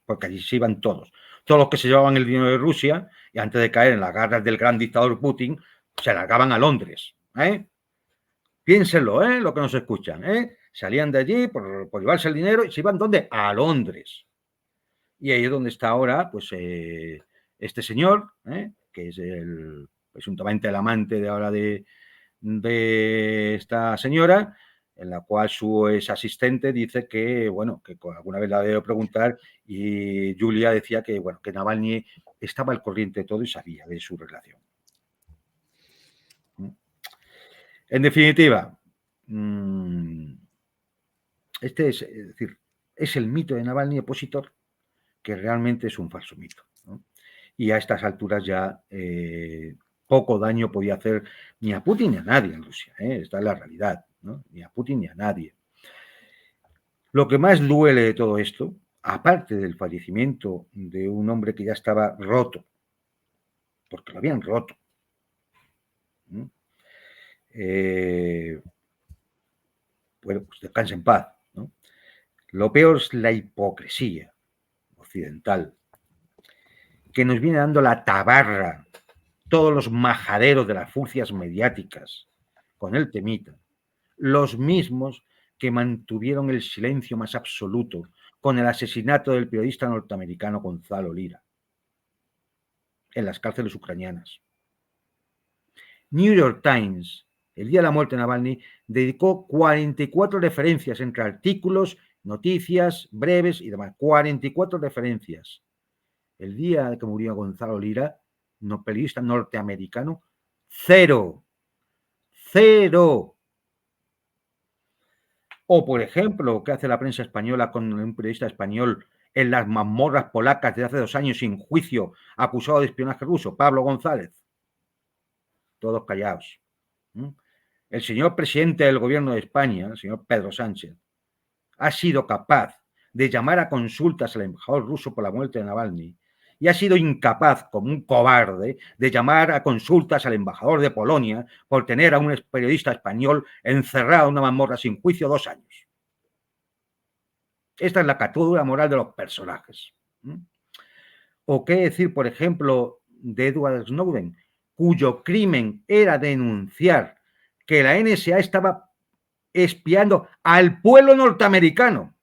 S2: porque allí se iban todos los que se llevaban el dinero de Rusia, y antes de caer en las garras del gran dictador Putin, se largaban a Londres. Piénsenlo, lo que nos escuchan. Salían de allí por llevarse el dinero y se iban, ¿dónde? A Londres. Y ahí es donde está ahora, pues, este señor, que es presuntamente el amante de ahora de esta señora, en la cual su ex asistente dice que, bueno, que alguna vez la debe preguntar, y Julia decía que, bueno, que Navalny estaba al corriente de todo y sabía de su relación. En definitiva, este es decir, es el mito de Navalny opositor, que realmente es un falso mito, ¿no? Y a estas alturas ya poco daño podía hacer ni a Putin ni a nadie en Rusia, esta es la realidad, ¿no? Ni a Putin ni a nadie. Lo que más duele de todo esto, aparte del fallecimiento de un hombre que ya estaba roto, porque lo habían roto, bueno, pues descanse en paz, ¿no? Lo peor es la hipocresía occidental, que nos viene dando la tabarra, todos los majaderos de las furcias mediáticas con el temita, los mismos que mantuvieron el silencio más absoluto con el asesinato del periodista norteamericano Gonzalo Lira en las cárceles ucranianas. New York Times, el día de la muerte de Navalny, dedicó 44 referencias entre artículos, noticias breves y demás. 44 referencias. El día que murió Gonzalo Lira, periodista norteamericano, 0. O, por ejemplo, ¿qué hace la prensa española con un periodista español en las mazmorras polacas de hace 2 años sin juicio, acusado de espionaje ruso? Pablo González. Todos callados. El señor presidente del gobierno de España, el señor Pedro Sánchez, ha sido capaz de llamar a consultas al embajador ruso por la muerte de Navalny y ha sido incapaz, como un cobarde, de llamar a consultas al embajador de Polonia por tener a un periodista español encerrado en una mazmorra sin juicio 2 años. Esta es la catadura moral de los personajes. ¿O qué decir, por ejemplo, de Edward Snowden, cuyo crimen era denunciar que la NSA estaba espiando al pueblo norteamericano?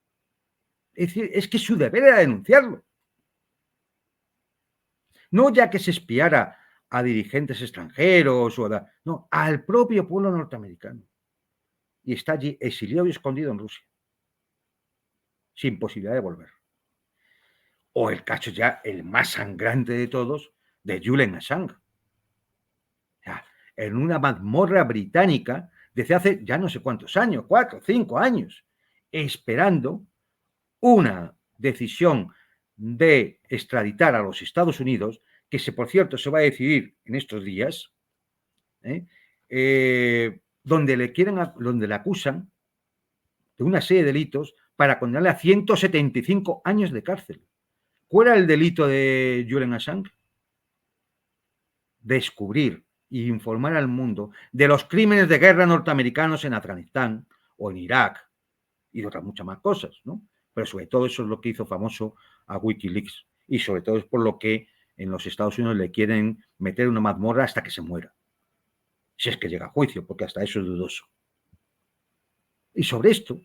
S2: Es decir, es que su deber era denunciarlo. No ya que se espiara a dirigentes extranjeros, no, al propio pueblo norteamericano. Y está allí exiliado y escondido en Rusia, sin posibilidad de volver. O el caso ya el más sangrante de todos, de Julian Assange. En una mazmorra británica desde hace ya no sé cuántos años, 4, 5 años, esperando una decisión de extraditar a los Estados Unidos, que por cierto se va a decidir en estos días, donde le acusan de una serie de delitos para condenarle a 175 años de cárcel. ¿Cuál era el delito de Julian Assange? Descubrir e informar al mundo de los crímenes de guerra norteamericanos en Afganistán o en Irak y de otras muchas más cosas, ¿no? Pero sobre todo eso es lo que hizo famoso a Wikileaks y sobre todo es por lo que en los Estados Unidos le quieren meter una mazmorra hasta que se muera. Si es que llega a juicio, porque hasta eso es dudoso. Y sobre esto,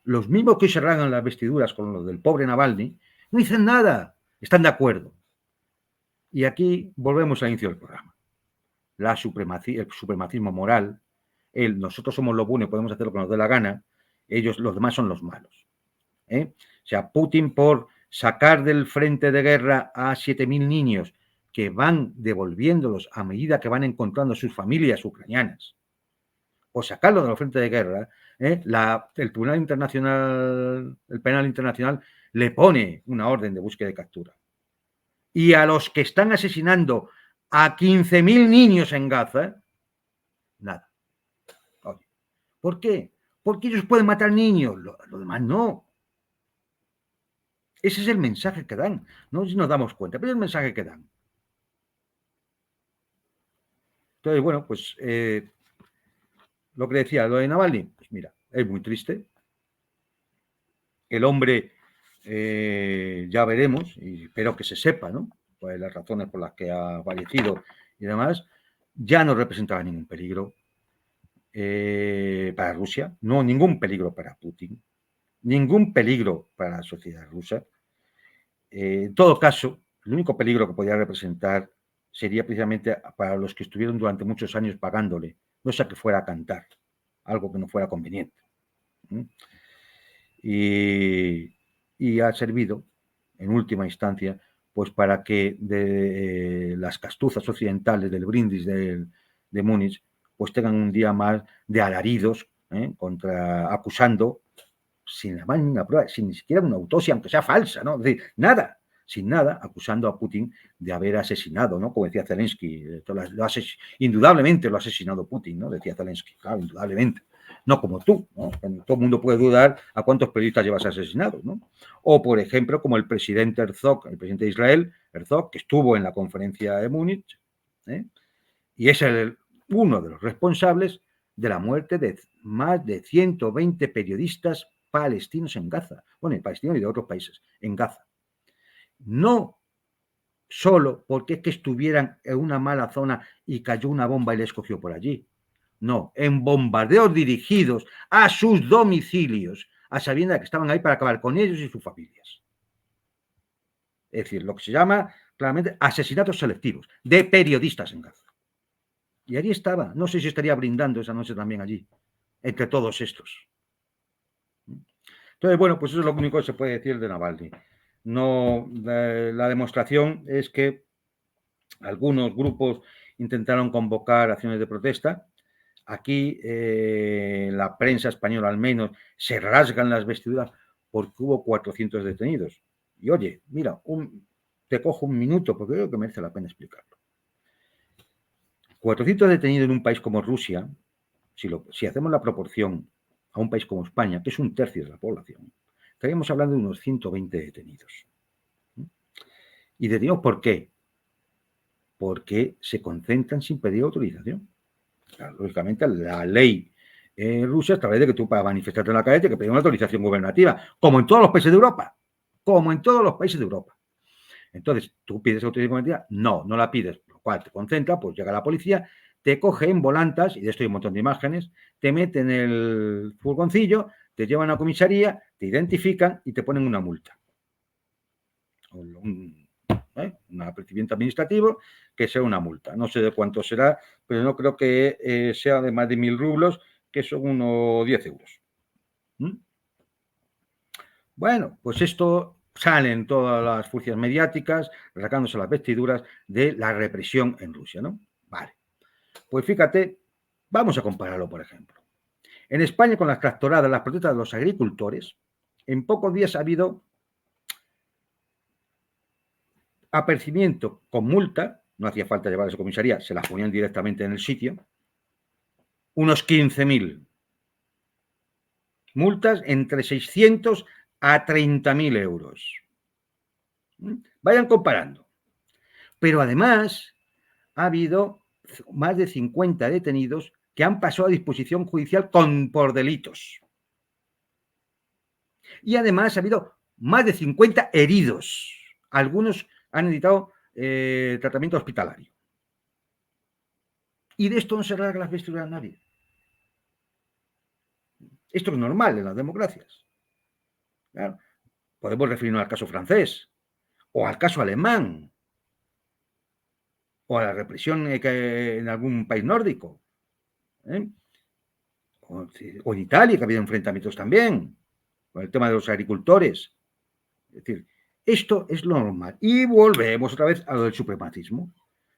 S2: los mismos que se rasgan las vestiduras con lo del pobre Navalny no dicen nada, están de acuerdo. Y aquí volvemos al inicio del programa. El supremacismo moral, nosotros somos los buenos y podemos hacer lo que nos dé la gana, los demás son los malos. O sea, Putin por sacar del frente de guerra a 7.000 niños que van devolviéndolos a medida que van encontrando sus familias ucranianas, o sacarlo de los frentes de guerra, el Tribunal Internacional, el Penal Internacional, le pone una orden de búsqueda y captura. Y a los que están asesinando a 15.000 niños en Gaza, nada. ¿Por qué? Porque ellos pueden matar niños, lo demás no. Ese es el mensaje que dan. No si nos damos cuenta, pero es el mensaje que dan. Entonces, bueno, pues lo que decía, lo de Navalny, pues mira, es muy triste. El hombre, ya veremos, y espero que se sepa, ¿no? Pues las razones por las que ha fallecido y demás, ya no representaba ningún peligro para Rusia, no ningún peligro para Putin, ningún peligro para la sociedad rusa. En todo caso, el único peligro que podía representar sería precisamente para los que estuvieron durante muchos años pagándole, no sea que fuera a cantar, algo que no fuera conveniente. Y ha servido, en última instancia, pues para que de las castuzas occidentales del brindis de Múnich, pues tengan un día más de alaridos, acusando sin la más mínima prueba, sin ni siquiera una autopsia, aunque sea falsa, ¿no? Es decir, nada, sin nada, acusando a Putin de haber asesinado, ¿no? Como decía Zelensky, indudablemente lo ha asesinado Putin, ¿no? Decía Zelensky, claro, indudablemente. No como tú, ¿no? Todo el mundo puede dudar a cuántos periodistas llevas asesinados, ¿no? O, por ejemplo, como el presidente Herzog, el presidente de Israel, Herzog, que estuvo en la conferencia de Múnich, y es uno de los responsables de la muerte de más de 120 periodistas palestinos en Gaza, bueno, y palestinos y de otros países, en Gaza. No solo porque es que estuvieran en una mala zona y cayó una bomba y les cogió por allí. No, en bombardeos dirigidos a sus domicilios, a sabiendas que estaban ahí para acabar con ellos y sus familias. Es decir, lo que se llama claramente asesinatos selectivos de periodistas en Gaza. Y allí estaba, no sé si estaría brindando esa noche también allí, entre todos estos. Entonces, bueno, pues eso es lo único que se puede decir de Navalny. No, la demostración es que algunos grupos intentaron convocar acciones de protesta. Aquí, la prensa española al menos, se rasgan las vestiduras porque hubo 400 detenidos. Y oye, mira, te cojo un minuto porque creo que merece la pena explicarlo. 400 detenidos en un país como Rusia, si hacemos la proporción a un país como España, que es 1/3 de la población, estaríamos hablando de unos 120 detenidos. ¿Y detenidos por qué? Porque se concentran sin pedir autorización. Claro, lógicamente, la ley rusa establece que tú para manifestarte en la calle tienes que pedir una autorización gubernativa, como en todos los países de Europa. Como en todos los países de Europa. Entonces, ¿tú pides autorización gubernativa? No, no la pides, por lo cual te concentra, pues llega la policía, te coge en volantas, y de esto hay un montón de imágenes, te meten en el furgoncillo, te llevan a la comisaría, te identifican y te ponen una multa. Un apercibimiento administrativo que sea una multa. No sé de cuánto será, pero no creo que sea de más de 1.000 rublos, que son unos 10 euros. Bueno, pues esto sale en todas las fuerzas mediáticas, sacándose las vestiduras de la represión en Rusia, ¿no? Vale. Pues fíjate, vamos a compararlo, por ejemplo. En España, con las tractoradas, las protestas de los agricultores, en pocos días ha habido apercibimiento con multa, no hacía falta llevar a su comisaría, se las ponían directamente en el sitio, unos 15.000. Multas entre 600 a 30.000 euros. Vayan comparando. Pero además ha habido más de 50 detenidos que han pasado a disposición judicial por delitos. Y además ha habido más de 50 heridos. Algunos han necesitado tratamiento hospitalario. Y de esto no se rasga las vestiduras a nadie. Esto es normal en las democracias. Claro. Podemos referirnos al caso francés o al caso alemán o a la represión en algún país nórdico. O en Italia, que ha habido enfrentamientos también, con el tema de los agricultores. Es decir, esto es lo normal. Y volvemos otra vez a lo del supremacismo.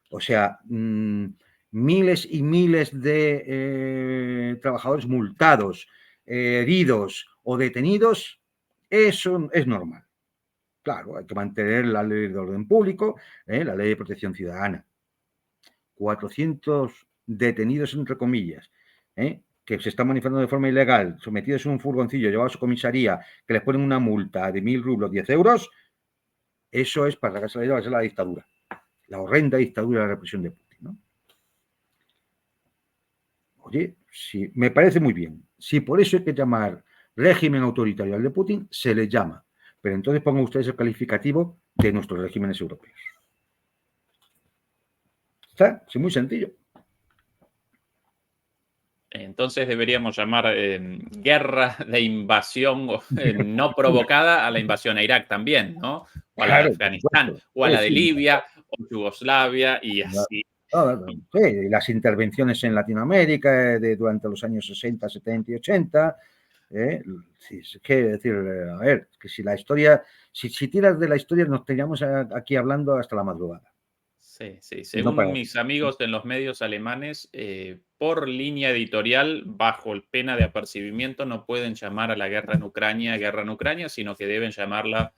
S2: O sea, miles y miles de trabajadores multados, heridos o detenidos, eso es normal. Claro, hay que mantener la ley de orden público, la ley de protección ciudadana. 400 detenidos, entre comillas, que se están manifestando de forma ilegal, sometidos en un furgoncillo, llevados a su comisaría, que les ponen una multa de 1.000 rublos, 10 euros, eso es para sacarse la dictadura, la horrenda dictadura de la represión de Putin, ¿no? Oye, sí, me parece muy bien. Si por eso hay que llamar régimen autoritario al de Putin, se le llama. Pero entonces pongan ustedes el calificativo de nuestros regímenes europeos. ¿Está? Es muy sencillo.
S1: Entonces deberíamos llamar guerra de invasión no provocada a la invasión a Irak también, ¿no? O a la de
S2: Claro,
S1: Afganistán, o a la de
S2: sí.
S1: Libia, o Yugoslavia, y así.
S2: Sí, las intervenciones en Latinoamérica durante los años 60, 70 y 80. Sí, es que decir, a ver, que si la historia, si tiras de la historia, nos teníamos aquí hablando hasta la madrugada.
S1: Sí, sí.
S2: No
S1: Según
S2: para.
S1: mis amigos en los medios alemanes, por línea editorial, bajo el pena de apercibimiento, no pueden llamar a la guerra en Ucrania, sino que deben llamarla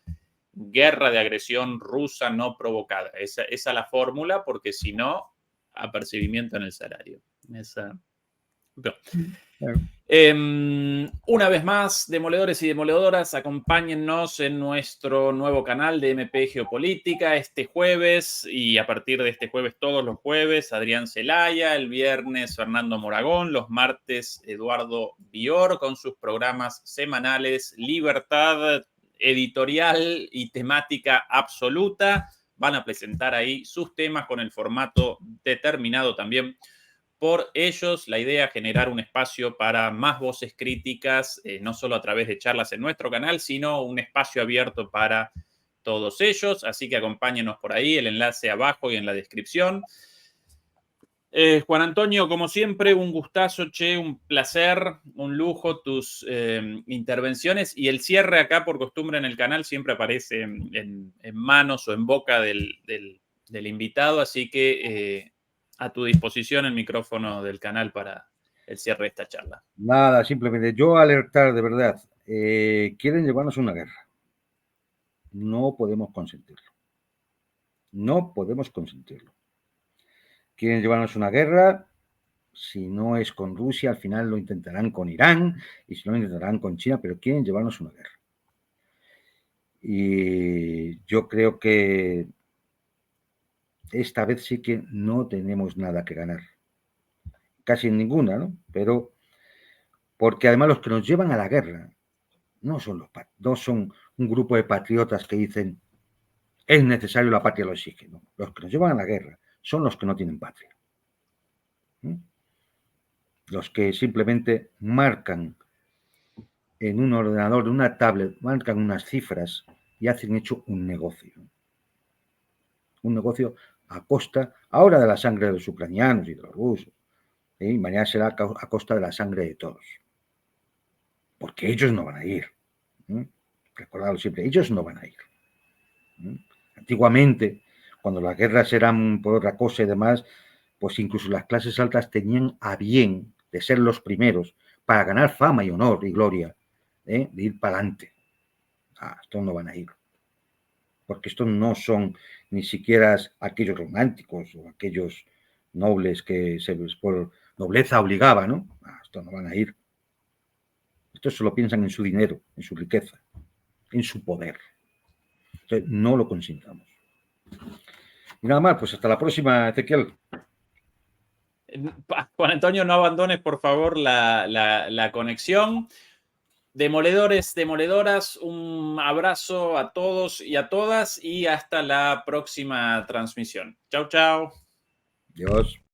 S1: guerra de agresión rusa no provocada. Esa es la fórmula, porque si no, apercibimiento en el salario. Esa. No. Una vez más, demoledores y demoledoras, acompáñennos en nuestro nuevo canal de MP Geopolítica este jueves, y a partir de este jueves, todos los jueves, Adrián Celaya, el viernes Fernando Moragón, los martes Eduardo Bior con sus programas semanales, libertad editorial y temática absoluta. Van a presentar ahí sus temas con el formato determinado también por ellos. La idea es generar un espacio para más voces críticas, no solo a través de charlas en nuestro canal, sino un espacio abierto para todos ellos. Así que acompáñenos por ahí, el enlace abajo y en la descripción. Juan Antonio, como siempre, un gustazo, un placer, un lujo tus intervenciones, y el cierre acá por costumbre en el canal siempre aparece en manos o en boca del invitado, así que a tu disposición el micrófono del canal para el cierre de esta charla.
S2: Nada, simplemente yo alertar de verdad, quieren llevarnos a una guerra. No podemos consentirlo. No podemos consentirlo. Quieren llevarnos a una guerra Si no es con Rusia, al final lo intentarán con Irán y si no lo intentarán con China, pero quieren llevarnos una guerra. Y yo creo que esta vez sí que no tenemos nada que ganar. Casi ninguna, ¿no? Pero porque además los que nos llevan a la guerra no son un grupo de patriotas que dicen es necesario, la patria lo exige. No. Los que nos llevan a la guerra son los que no tienen patria. Los que simplemente marcan en un ordenador, en una tablet, marcan unas cifras y hacen hecho un negocio. Un negocio a costa ahora de la sangre de los ucranianos y de los rusos. Y mañana será a costa de la sangre de todos. Porque ellos no van a ir. Recordadlo siempre, ellos no van a ir. Antiguamente, cuando las guerras eran por otra cosa y demás, pues incluso las clases altas tenían a bien de ser los primeros para ganar fama y honor y gloria, de ir para adelante. Estos no van a ir. Porque estos no son ni siquiera aquellos románticos o aquellos nobles que por nobleza obligaba, ¿no? Estos no van a ir. Estos solo piensan en su dinero, en su riqueza, en su poder. Entonces, no lo consintamos. Y nada más, pues hasta la próxima, Ezequiel.
S1: Juan Antonio, no abandones, por favor, la conexión. Demoledores, demoledoras, un abrazo a todos y a todas y hasta la próxima transmisión. Chau, chau.
S2: Adiós.